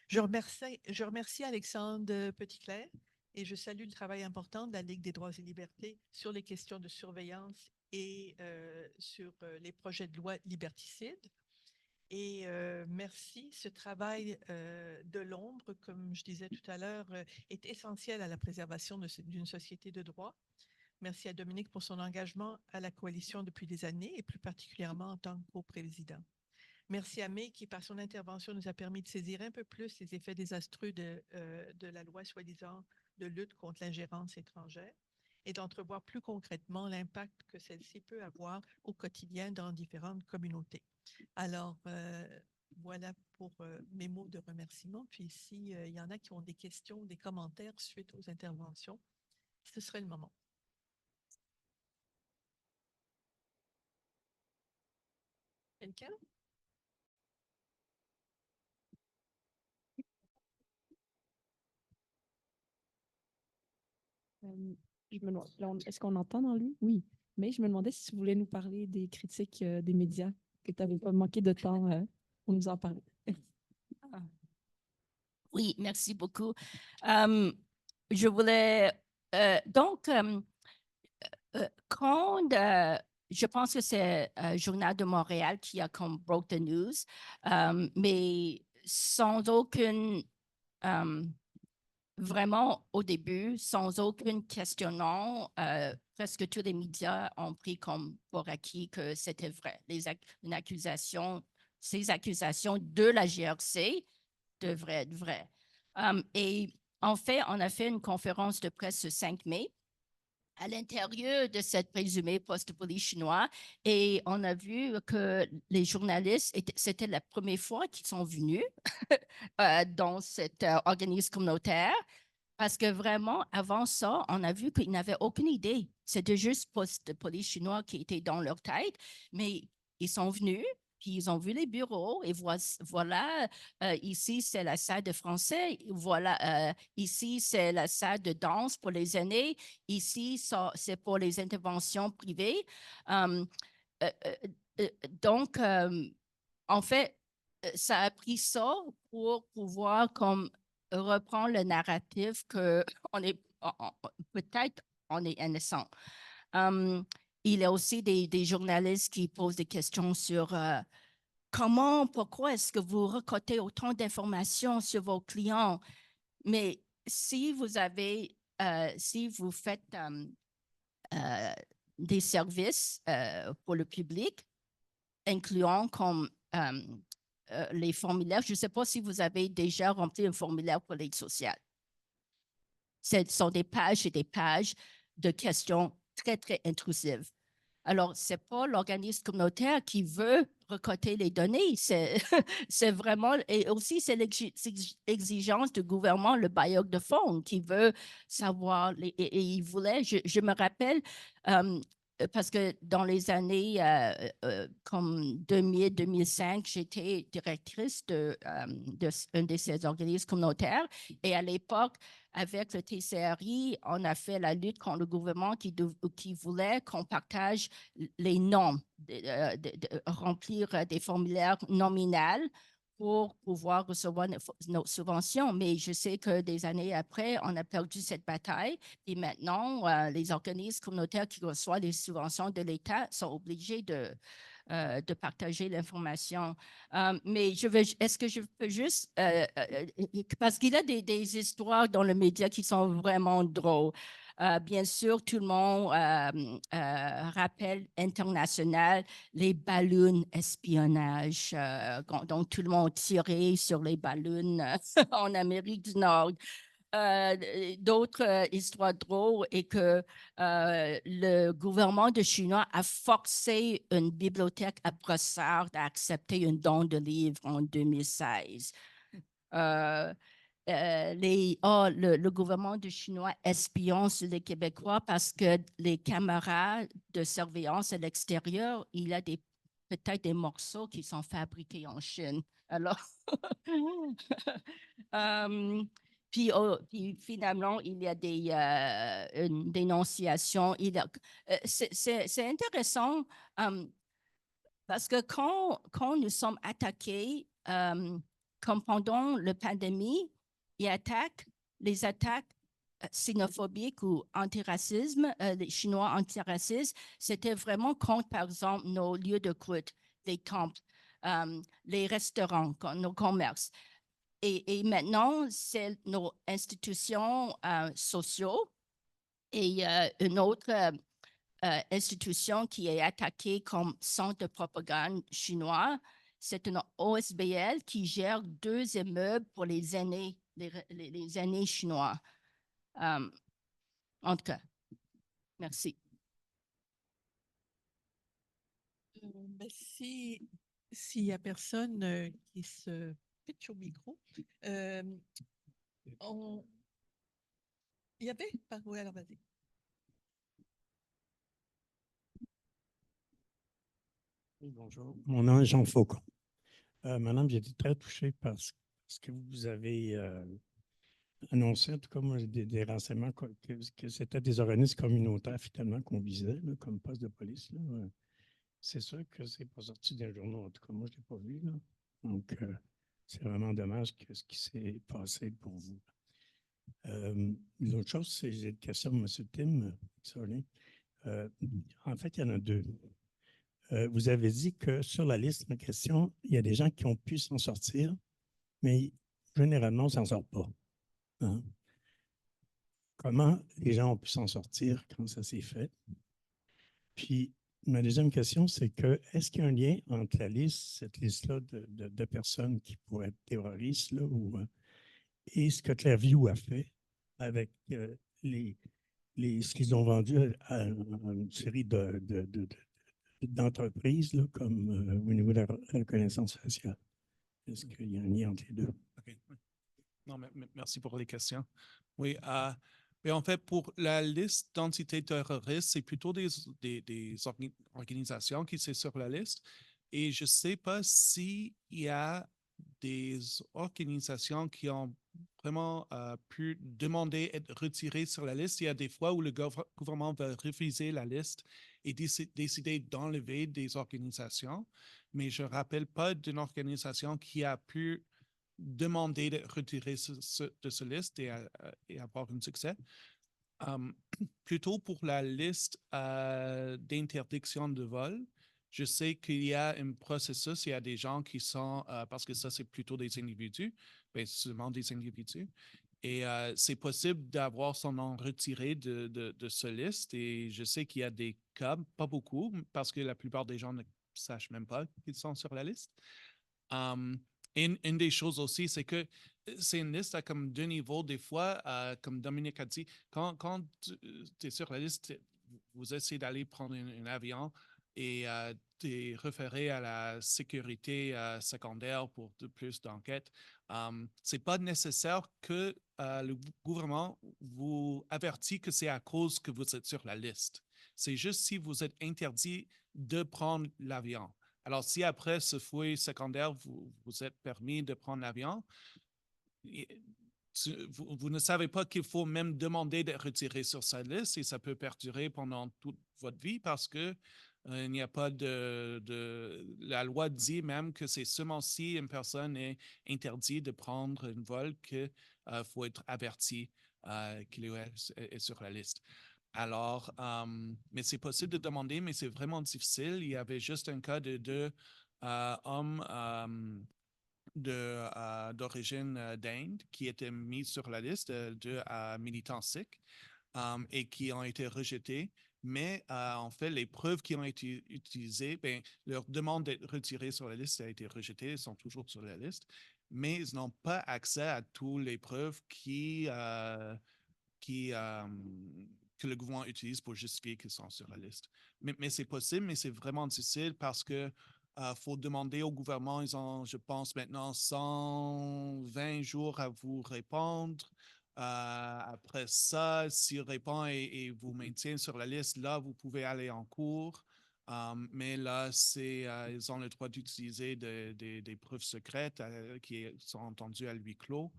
Je remercie Alexandre Petitclerc et je salue le travail important de la Ligue des droits et libertés sur les questions de surveillance et sur les projets de loi liberticides. Et merci, ce travail de l'ombre, comme je disais tout à l'heure, est essentiel à la préservation d'une société de droit. Merci à Dominique pour son engagement à la coalition depuis des années et plus particulièrement en tant que coprésident. Merci à May qui, par son intervention, nous a permis de saisir un peu plus les effets désastreux de la loi soi-disant de lutte contre l'ingérence étrangère et d'entrevoir plus concrètement l'impact que celle-ci peut avoir au quotidien dans différentes communautés. Alors, voilà pour mes mots de remerciement. Puis s'il y en a qui ont des questions, des commentaires suite aux interventions, ce serait le moment. Quelqu'un? Je me demande, est-ce qu'on entend dans lui? Oui. Mais je me demandais si tu voulais nous parler des critiques des médias, que tu n'avais pas manqué de temps pour nous en parler. Oui, merci beaucoup. Je voulais quand je pense que c'est Journal de Montréal qui a comme broke the news, mais sans aucune vraiment au début, sans aucun questionnement, presque tous les médias ont pris comme pour acquis que c'était vrai. Ces accusations de la GRC devraient être vraies. Et en fait, on a fait une conférence de presse le 5 mai à l'intérieur de cette présumée poste de police chinois et on a vu que les journalistes, c'était la première fois qu'ils sont venus dans cet organisme communautaire parce que vraiment, avant ça, on a vu qu'ils n'avaient aucune idée. C'était juste poste de police chinois qui était dans leur tête, mais ils sont venus, puis ils ont vu les bureaux et voilà, ici, c'est la salle de français, voilà, ici, c'est la salle de danse pour les aînés, ici, c'est pour les interventions privées. Donc, en fait, ça a pris ça pour pouvoir comme reprendre le narratif que peut-être on est innocent. Il y a aussi des journalistes qui posent des questions sur pourquoi est-ce que vous recotez autant d'informations sur vos clients? Mais si vous faites des services pour le public, incluant comme les formulaires, je ne sais pas si vous avez déjà rempli un formulaire pour l'aide sociale. Ce sont des pages et des pages de questions très, très intrusives. Alors, ce n'est pas l'organisme communautaire qui veut recoter les données, c'est vraiment, et aussi c'est l'exigence du gouvernement, le bailleur de fonds, qui veut savoir, et il voulait, je me rappelle, parce que dans les années comme 2000-2005, j'étais directrice d'un de ces organismes communautaires et à l'époque, avec le TCRI, on a fait la lutte contre le gouvernement qui voulait qu'on partage les normes, remplir des formulaires nominaux pour pouvoir recevoir nos subventions. Mais je sais que des années après, on a perdu cette bataille. Et maintenant, les organismes communautaires qui reçoivent les subventions de l'État sont obligés de partager l'information. Mais est-ce que je peux juste, parce qu'il y a des histoires dans le média qui sont vraiment drôles. Bien sûr, tout le monde rappelle international les ballons espionnage. Donc, tout le monde tirait sur les ballons en Amérique du Nord. D'autres histoires drôles est que le gouvernement de Chine a forcé une bibliothèque à Brossard à accepter un don de livres en 2016. le gouvernement du Chinois espionne sur les Québécois parce que les caméras de surveillance à l'extérieur, il y a peut-être des morceaux qui sont fabriqués en Chine. Alors, puis finalement, il y a une dénonciation. C'est intéressant parce que quand nous sommes attaqués, comme pendant la pandémie, les attaques xénophobiques ou antiracisme, les Chinois antiracistes, c'était vraiment contre, par exemple, nos lieux de culte, les camps, les restaurants, nos commerces. Et maintenant, c'est nos institutions sociales et une autre institution qui est attaquée comme centre de propagande chinois. C'est une OSBL qui gère 2 immeubles pour les aînés, les aînés chinois. En tout cas, merci. Ben, s'il n'y a personne qui se pitche au micro, il y avait? Oui, alors vas-y. Oui, bonjour. Mon nom est Jean Faucon. Madame, j'ai été très touché par ce que vous avez annoncé, en tout cas, moi, des renseignements que c'était des organismes communautaires, finalement, qu'on visait, là, comme poste de police. Là. C'est sûr que c'est pas sorti d'un journal. En tout cas, moi, je ne l'ai pas vu. Là. Donc, c'est vraiment dommage que ce qui s'est passé pour vous. L'autre chose, c'est j'ai une question de M. Tim. Sorry. En fait, il y en a 2. Vous avez dit que sur la liste en question, il y a des gens qui ont pu s'en sortir, mais généralement, on ne s'en sort pas. Hein? Comment les gens ont pu s'en sortir quand ça s'est fait? Puis, ma deuxième question, c'est que est-ce qu'il y a un lien entre la liste, cette liste-là de personnes qui pourraient être terroristes, là, et ce que Clairview a fait avec ce qu'ils ont vendu à une série d'entreprises comme au niveau de la reconnaissance faciale? Est-ce qu'il y a un lien entre les deux? OK. Non, merci pour les questions. Oui, mais en fait, pour la liste d'entités terroristes, c'est plutôt des organisations qui sont sur la liste. Et je ne sais pas s'il y a des organisations qui ont vraiment pu demander être retirées sur la liste. Il y a des fois où le gouvernement va refuser la liste et décider d'enlever des organisations. Mais je ne rappelle pas d'une organisation qui a pu demander de retirer de ce liste et avoir un succès. Plutôt pour la liste d'interdiction de vol, je sais qu'il y a un processus, il y a des gens qui sont, parce que ça c'est plutôt des individus, bien, seulement des individus, et c'est possible d'avoir son nom retiré de ce liste, et je sais qu'il y a des cas, pas beaucoup, parce que la plupart des gens ne sachent même pas qu'ils sont sur la liste. Une des choses aussi, c'est que c'est une liste à comme 2 niveaux. Des fois, comme Dominique a dit, quand tu es sur la liste, vous essayez d'aller prendre un avion et tu es référé à la sécurité secondaire pour plus d'enquêtes. Ce n'est pas nécessaire que le gouvernement vous avertit que c'est à cause que vous êtes sur la liste. C'est juste si vous êtes interdit de prendre l'avion. Alors, si après ce fouille secondaire, vous êtes permis de prendre l'avion, vous ne savez pas qu'il faut même demander d'être retiré sur sa liste et ça peut perdurer pendant toute votre vie parce que il n'y a pas la loi dit même que c'est seulement si une personne est interdite de prendre un vol qu'il faut être averti qu'il est sur la liste. Alors, mais c'est possible de demander, mais c'est vraiment difficile. Il y avait juste un cas de 2 hommes d'origine d'Inde qui étaient mis sur la liste de militants sikhs et qui ont été rejetés. Mais en fait, les preuves qui ont été utilisées, ben, leur demande d'être retirés sur la liste a été rejetée, ils sont toujours sur la liste, mais ils n'ont pas accès à toutes les preuves que le gouvernement utilise pour justifier qu'ils sont sur la liste. Mais c'est possible, mais c'est vraiment difficile parce que faut demander au gouvernement, ils ont, je pense, maintenant 120 jours à vous répondre. Après ça, s'ils répondent et vous maintiennent sur la liste, là, vous pouvez aller en cours. Mais là, ils ont le droit d'utiliser des preuves secrètes qui sont entendues à huis clos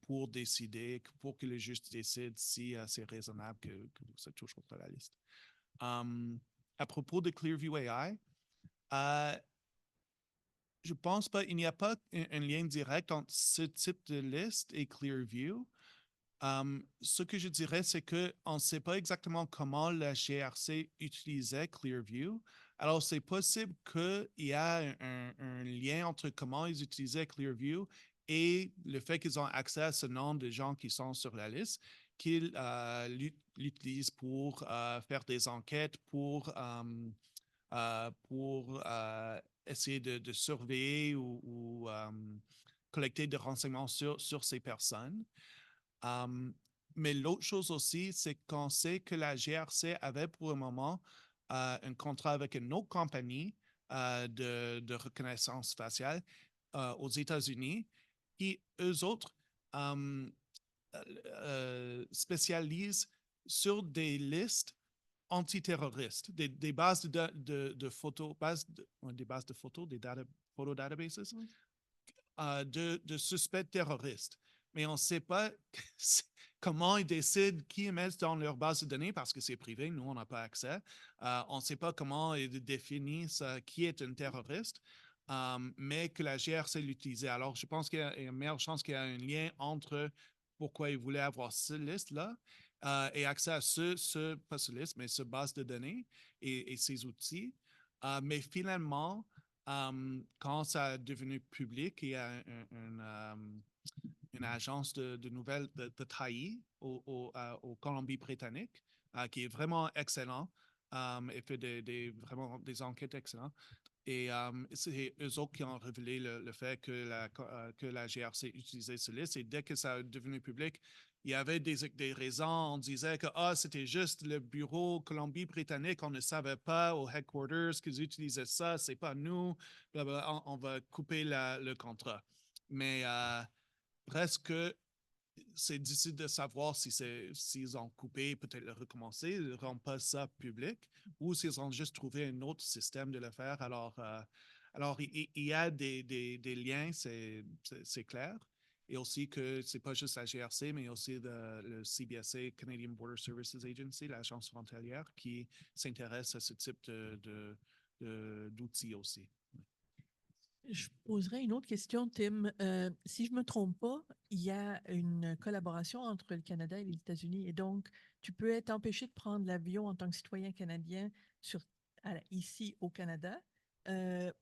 pour décider, pour que le juge décide si c'est raisonnable que vous êtes toujours sur la liste. À propos de Clearview AI, je pense pas, il n'y a pas un lien direct entre ce type de liste et Clearview. Ce que je dirais, c'est qu'on ne sait pas exactement comment la GRC utilisait Clearview. Alors, c'est possible qu'il y ait un lien entre comment ils utilisaient Clearview et le fait qu'ils ont accès à ce nombre de gens qui sont sur la liste, qu'ils l'utilisent pour faire des enquêtes, pour essayer de surveiller ou collecter des renseignements sur ces personnes. Mais l'autre chose aussi, c'est qu'on sait que la GRC avait pour le moment un contrat avec une autre compagnie de reconnaissance faciale aux États-Unis qui, eux autres, spécialisent sur des listes antiterroristes, des bases de photos, des bases de photos, photo databases, de suspects terroristes. Mais on ne sait pas comment ils décident qui ils mettent dans leur base de données parce que c'est privé, nous, on n'a pas accès. On ne sait pas comment ils définissent qui est un terroriste, mais que la GRC l'utilisait. Alors, je pense qu'il y a une meilleure chance qu'il y ait un lien entre pourquoi ils voulaient avoir cette liste-là et accès à pas ce liste, mais ce base de données et ces outils. Mais finalement, quand ça est devenu public, il y a une agence de nouvelles de Taï au Colombie-Britannique qui est vraiment excellent et fait vraiment des enquêtes excellentes. Et c'est eux autres qui ont révélé le fait que la GRC utilisait ce liste. Et dès que ça est devenu public, il y avait des raisons. On disait que c'était juste le bureau Colombie-Britannique. On ne savait pas au headquarters qu'ils utilisaient ça. C'est pas nous. Blablabla, on va couper le contrat. Mais presque, c'est difficile de savoir s'ils ont coupé, peut-être le recommencer, ils ne rendent pas ça public, ou s'ils ont juste trouvé un autre système de le faire. Alors il y a des liens, c'est clair. Et aussi que ce n'est pas juste la GRC, mais aussi le CBSA, Canadian Border Services Agency, l'agence frontalière, qui s'intéresse à ce type d'outils aussi. Je poserai une autre question, Tim. Si je ne me trompe pas, il y a une collaboration entre le Canada et les États-Unis. Et donc, tu peux être empêché de prendre l'avion en tant que citoyen canadien ici au Canada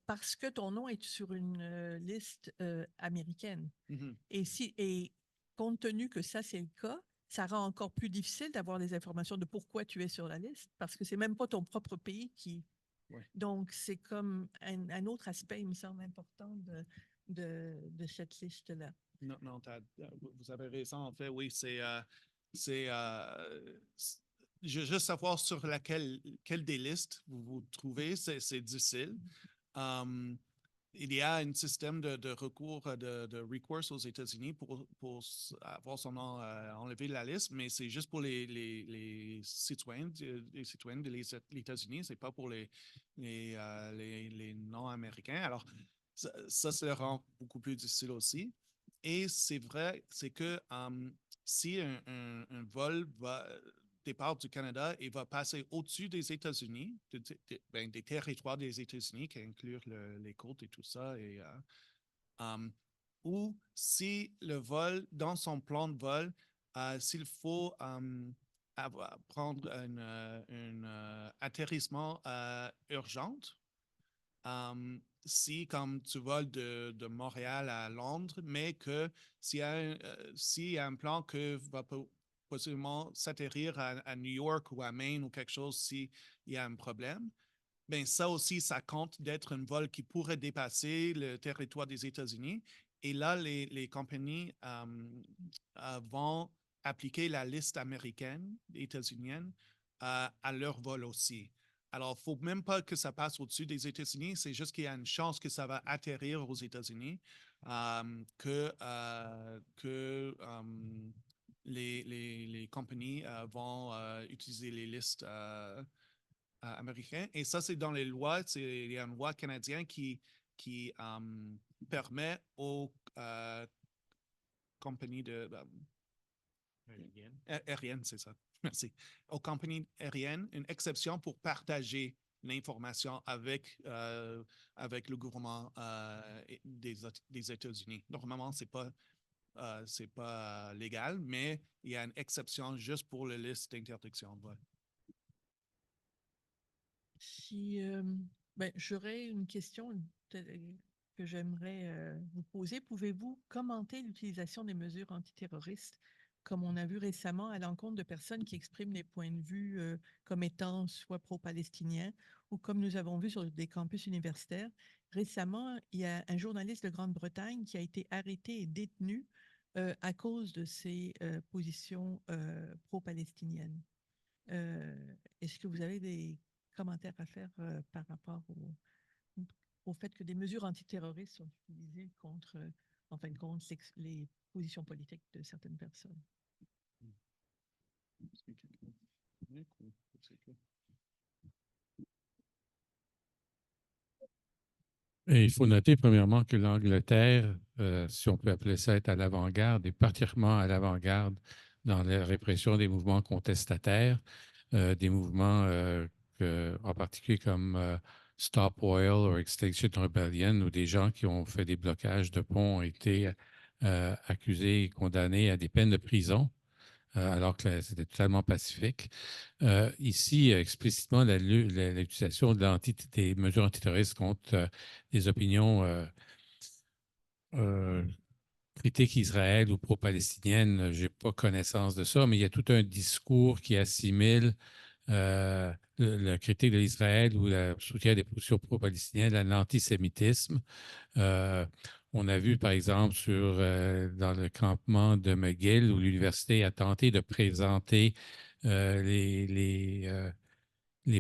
parce que ton nom est sur une liste américaine. Mm-hmm. Et compte tenu que ça, c'est le cas, ça rend encore plus difficile d'avoir des informations de pourquoi tu es sur la liste parce que ce n'est même pas ton propre pays qui... Ouais. Donc, c'est comme un autre aspect, il me semble, important de cette liste-là. Non, vous avez raison. En fait, oui, je veux juste savoir sur quelle des listes vous vous trouvez, c'est difficile. Il y a un système de recours, de recourse aux États-Unis pour avoir son nom enlevé de la liste, mais c'est juste pour les citoyens de les États-Unis, c'est pas pour les non-américains. Alors, ça le rend beaucoup plus difficile aussi. Et c'est vrai, c'est que si un vol départ du Canada et va passer au-dessus des États-Unis, des territoires des États-Unis qui incluent les côtes et tout ça, ou si le vol, dans son plan de vol, s'il faut prendre un atterrissement urgent, si comme tu voles de Montréal à Londres, mais que s'il y a un plan que va possiblement s'atterrir à New York ou à Maine ou quelque chose s'il y a un problème, bien ça aussi, ça compte d'être un vol qui pourrait dépasser le territoire des États-Unis. Et là, les compagnies vont appliquer la liste américaine, états-unienne, à leur vol aussi. Alors, il ne faut même pas que ça passe au-dessus des États-Unis, c'est juste qu'il y a une chance que ça va atterrir aux États-Unis, les compagnies vont utiliser les listes américaines. Et ça, c'est dans les lois. Il y a une loi canadienne qui permet aux compagnies aériennes, c'est ça. Merci. Aux compagnies aériennes, une exception pour partager l'information avec le gouvernement des États-Unis. Normalement, c'est pas légal, mais il y a une exception juste pour la liste d'interdiction de vol. J'aurais une question que j'aimerais vous poser. Pouvez-vous commenter l'utilisation des mesures antiterroristes, comme on a vu récemment, à l'encontre de personnes qui expriment des points de vue comme étant soit pro-palestiniens ou comme nous avons vu sur des campus universitaires? Récemment, il y a un journaliste de Grande-Bretagne qui a été arrêté et détenu à cause de ses positions pro-palestiniennes. Est-ce que vous avez des commentaires à faire par rapport au fait que des mesures antiterroristes sont utilisées contre, en fin de compte, les positions politiques de certaines personnes? Et il faut noter premièrement que l'Angleterre, si on peut appeler ça, est à l'avant-garde, est particulièrement à l'avant-garde dans la répression des mouvements contestataires, des mouvements en particulier comme Stop Oil ou Extinction Rebellion, où des gens qui ont fait des blocages de ponts ont été accusés et condamnés à des peines de prison, alors que c'était totalement pacifique. Ici, explicitement, l'utilisation des mesures antiterroristes contre des opinions critiques Israël ou pro-palestiniennes, je n'ai pas connaissance de ça, mais il y a tout un discours qui assimile la critique de l'Israël ou le soutien des positions pro-palestiniennes à l'antisémitisme. On a vu, par exemple, dans le campement de McGill, où l'université a tenté de présenter les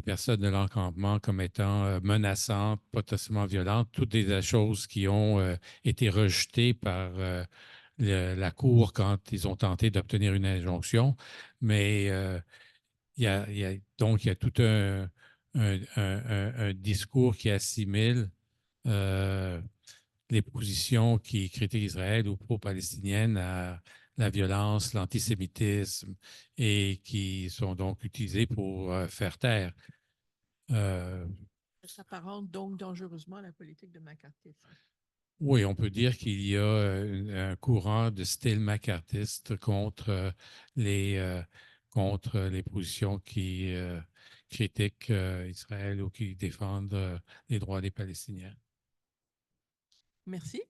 personnes de l'encampement comme étant menaçantes, potentiellement violentes, toutes des choses qui ont été rejetées par la Cour quand ils ont tenté d'obtenir une injonction. Mais donc, il y a tout un discours qui assimile les positions qui critiquent Israël ou pro-palestiniennes à la violence, l'antisémitisme et qui sont donc utilisées pour faire taire. Ça s'apparente donc dangereusement à la politique de McCarthy. Oui, on peut dire qu'il y a un courant de style macartiste contre les positions qui critiquent Israël ou qui défendent les droits des Palestiniens. Merci.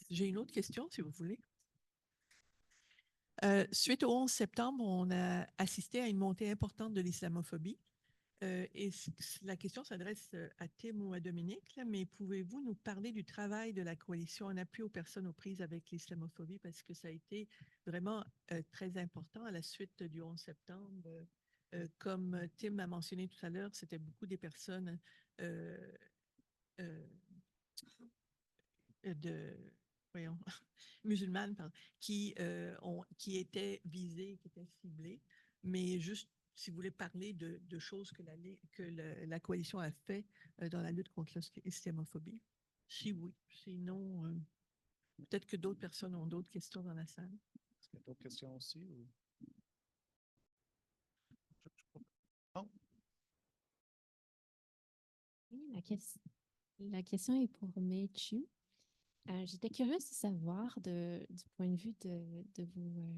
J'ai une autre question, si vous voulez. Suite au 11 septembre, on a assisté à une montée importante de l'islamophobie. Et la question s'adresse à Tim ou à Dominique, là, mais pouvez-vous nous parler du travail de la coalition en appui aux personnes aux prises avec l'islamophobie, parce que ça a été vraiment très important à la suite du 11 septembre. Comme Tim a mentionné tout à l'heure, c'était beaucoup des personnes musulmanes qui étaient visées, qui étaient ciblées, mais juste si vous voulez parler de choses que la coalition a fait dans la lutte contre l'islamophobie. Si oui, sinon, peut-être que d'autres personnes ont d'autres questions dans la salle. Est-ce qu'il y a d'autres questions aussi? Oui, la question est pour Mechu. J'étais curieuse de savoir, du point de vue de vos,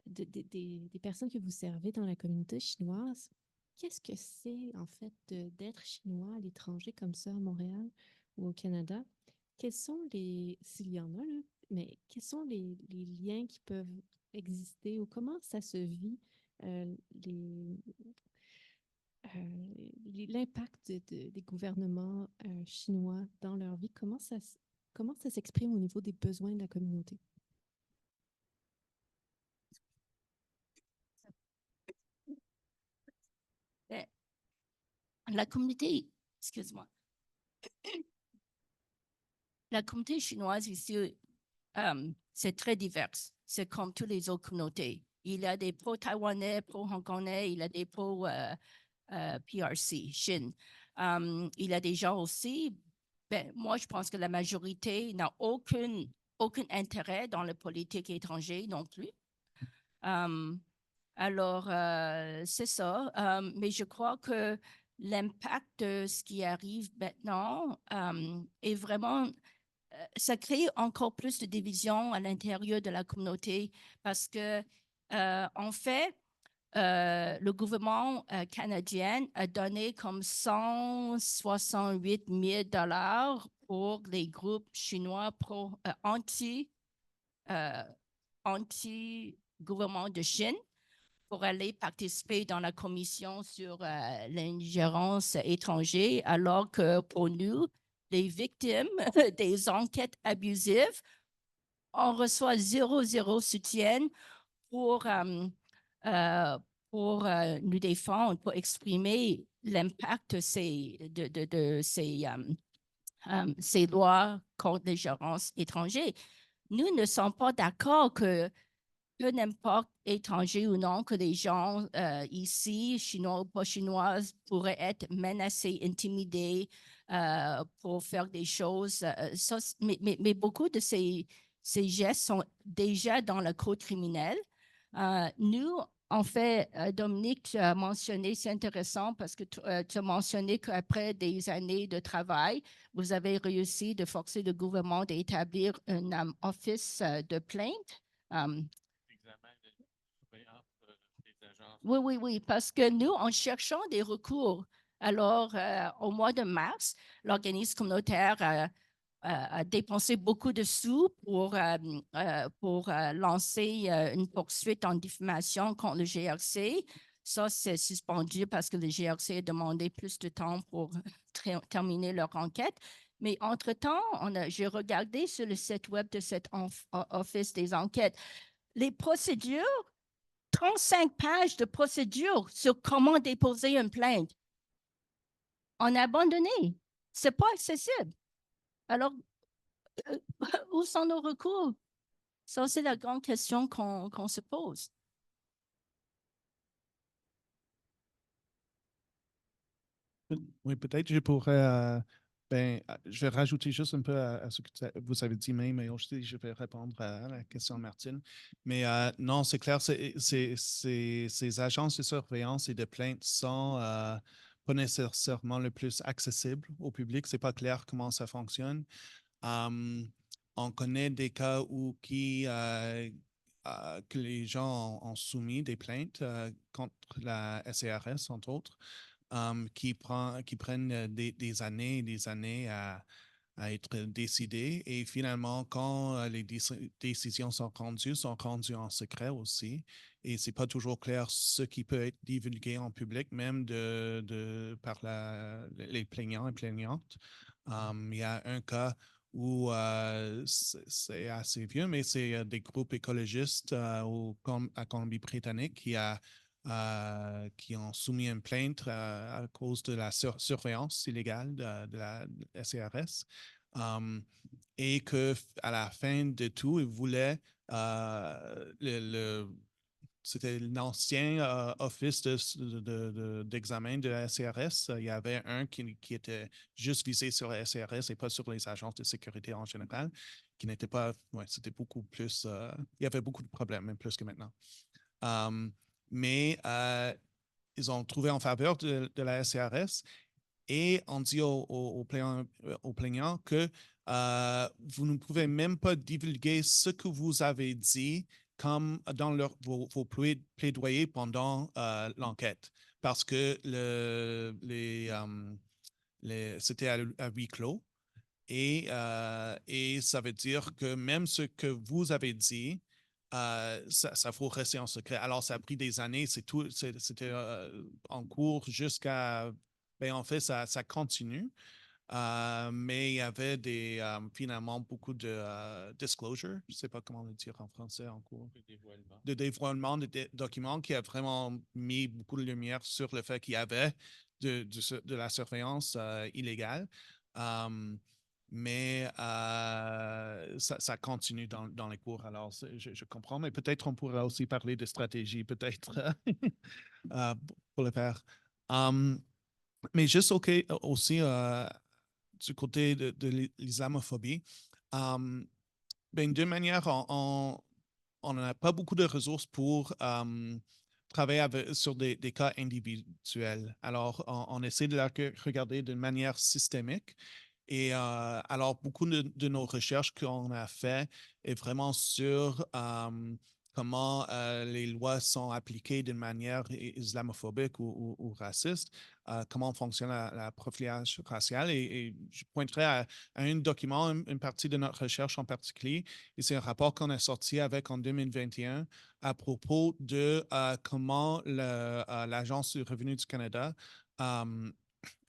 des personnes que vous servez dans la communauté chinoise, qu'est-ce que c'est en fait d'être chinois à l'étranger comme ça à Montréal ou au Canada? Quels sont s'il y en a, là, mais quels sont les liens qui peuvent exister ou comment ça se vit, l'impact des gouvernements chinois dans leur vie? Comment ça s'exprime au niveau des besoins de la communauté? la communauté, excuse-moi, la communauté chinoise ici, c'est très divers. C'est comme toutes les autres communautés. Il y a des pro-taïwanais, pro-hongkongais, il y a des pro-PRC, Chine. Il y a des gens aussi, moi je pense que la majorité n'a aucun intérêt dans la politique étrangère non plus. Alors, c'est ça. Mais je crois que l'impact de ce qui arrive maintenant est vraiment, ça crée encore plus de divisions à l'intérieur de la communauté parce que, en fait, le gouvernement canadien a donné comme 168 000 $ pour les groupes chinois anti-gouvernement de Chine pour aller participer dans la commission sur l'ingérence étrangère, alors que pour nous, les victimes des enquêtes abusives, on reçoit zéro soutien pour nous défendre, pour exprimer l'impact de ces lois contre l'ingérence étrangère. Nous ne sommes pas d'accord que peu n'importe étranger ou non, que les gens ici, chinois ou pas chinoises, pourraient être menacés, intimidés pour faire des choses. Mais beaucoup de ces gestes sont déjà dans le code criminel. Nous, en fait, Dominique, tu as mentionné, c'est intéressant parce que tu as mentionné qu'après des années de travail, vous avez réussi de forcer le gouvernement d'établir un office de plainte. Oui, parce que nous, en cherchant des recours, alors au mois de mars, l'organisme communautaire a dépensé beaucoup de sous pour lancer une poursuite en diffamation contre le GRC. Ça, c'est suspendu parce que le GRC a demandé plus de temps pour terminer leur enquête. Mais entre-temps, j'ai regardé sur le site web de cet office des enquêtes. Les procédures, 35 pages de procédures sur comment déposer une plainte. On a abandonné. Ce n'est pas accessible. Alors, où sont nos recours? Ça, c'est la grande question qu'on se pose. Oui, peut-être je pourrais, je vais rajouter juste un peu à ce que vous avez dit, mais aussi je vais répondre à la question de Martine. Mais non, c'est clair, ces agences de surveillance et de plainte sont pas nécessairement le plus accessible au public. C'est pas clair comment ça fonctionne. On connaît des cas où que les gens ont soumis des plaintes contre la SCRS, entre autres. Qui prennent des années et des années à être décidées. Et finalement, quand les décisions sont rendues en secret aussi. Et ce n'est pas toujours clair ce qui peut être divulgué en public, même par les plaignants et plaignantes. Il y a un cas où c'est assez vieux, mais c'est des groupes écologistes à Colombie-Britannique qui ont soumis une plainte à cause de la surveillance illégale de la SCRS et qu'à la fin de tout, ils voulaient c'était l'ancien office d'examen de la SCRS. Il y avait un qui était juste visé sur la SCRS et pas sur les agences de sécurité en général, qui n'était pas, c'était beaucoup plus, il y avait beaucoup de problèmes, même plus que maintenant. Mais ils ont trouvé en faveur de la SCRS et on dit aux plaignants que vous ne pouvez même pas divulguer ce que vous avez dit comme dans vos plaidoyers pendant l'enquête parce que c'était à huis clos et ça veut dire que même ce que vous avez dit, ça faut rester en secret. Alors, ça a pris des années, c'était en cours jusqu'à, en fait, ça continue, mais il y avait finalement beaucoup de disclosure, je ne sais pas comment le dire en français en cours. De dévoilement de documents qui a vraiment mis beaucoup de lumière sur le fait qu'il y avait de la surveillance illégale. Mais ça continue dans les cours. Alors, je comprends, mais peut-être on pourra aussi parler de stratégie, peut-être, pour le faire. Mais juste aussi du côté de l'islamophobie, ben, de manière, on n'a pas beaucoup de ressources pour travailler sur des cas individuels. Alors, on essaie de la regarder d'une manière systémique. Et alors, beaucoup de nos recherches qu'on a fait est vraiment sur comment les lois sont appliquées d'une manière islamophobique ou raciste, comment fonctionne la profilage racial. Et je pointerai à un document, une partie de notre recherche en particulier, et c'est un rapport qu'on a sorti avec en 2021 à propos de comment l'Agence du revenu du Canada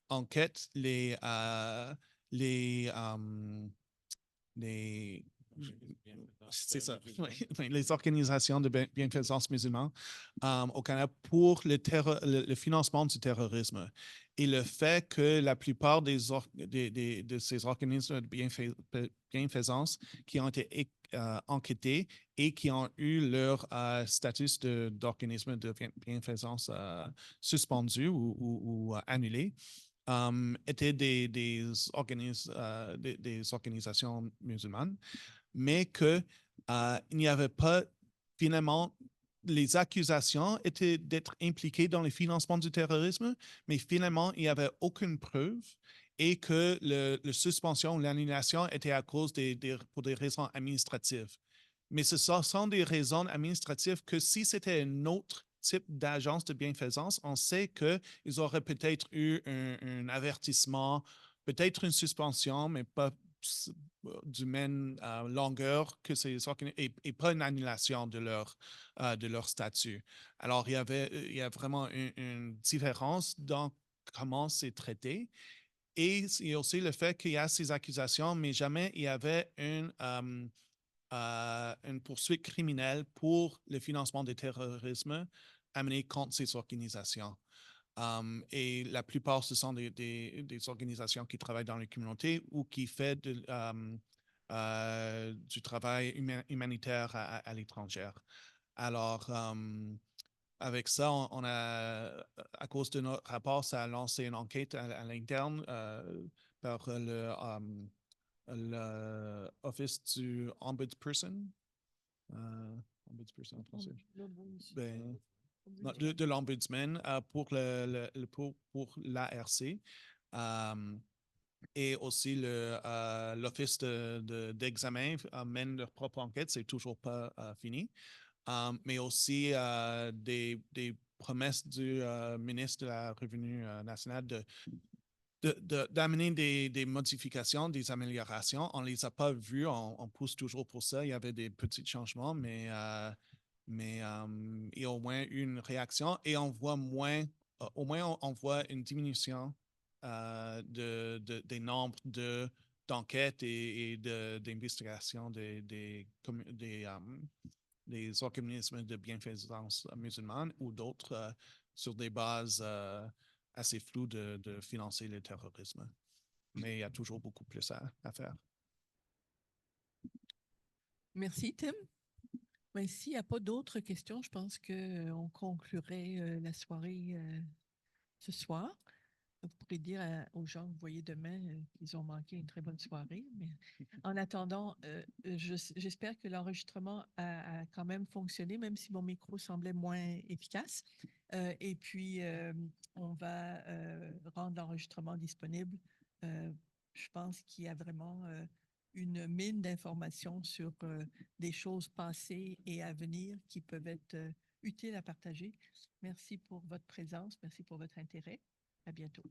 enquête les c'est ça, les organisations de bienfaisance musulmane au Canada pour le financement du terrorisme. Et le fait que la plupart de ces organismes de bienfaisance qui ont été enquêtés et qui ont eu leur statut d'organisme de bienfaisance suspendu ou annulé, étaient des organisations musulmanes, mais qu'il n'y avait pas finalement, les accusations étaient d'être impliqués dans le financement du terrorisme, mais finalement, il n'y avait aucune preuve et que la suspension ou l'annulation était à cause pour des raisons administratives. Mais ce sont des raisons administratives que si c'était un autre type d'agence de bienfaisance, on sait qu'ils auraient peut-être eu un avertissement, peut-être une suspension, mais pas du même longueur que ces organismes et pas une annulation de leur statut. Alors, il y a vraiment une différence dans comment c'est traité. Et il y a aussi le fait qu'il y a ces accusations, mais jamais il y avait une poursuite criminelle pour le financement du terrorisme amené contre ces organisations. Et la plupart, ce sont des organisations qui travaillent dans les communautés ou qui font du travail humanitaire à l'étranger. Alors, avec ça, on a, à cause de notre rapport, ça a lancé une enquête à l'interne par l'Office du Ombudsperson. Ombudsperson en français. Ben, de l'Ombudsman pour l'ARC. Et aussi l'Office d'examen mène leur propre enquête, c'est toujours pas fini. Mais aussi des promesses du ministre de la Revenu national d'amener des modifications, des améliorations. On ne les a pas vues, on pousse toujours pour ça. Il y avait des petits changements, mais il y a au moins une réaction et on voit au moins on voit une diminution des nombres d'enquêtes et d'investigations des organismes de bienfaisance musulmane ou d'autres sur des bases assez floues de financer le terrorisme. Mais il y a toujours beaucoup plus à faire. Merci, Tim. Mais s'il n'y a pas d'autres questions, je pense qu'on conclurait la soirée ce soir. Vous pourrez dire aux gens que vous voyez demain qu'ils ont manqué une très bonne soirée. Mais en attendant, j'espère que l'enregistrement a quand même fonctionné, même si mon micro semblait moins efficace. Et puis, on va rendre l'enregistrement disponible. Je pense qu'il y a vraiment une mine d'informations sur des choses passées et à venir qui peuvent être utiles à partager. Merci pour votre présence. Merci pour votre intérêt. À bientôt.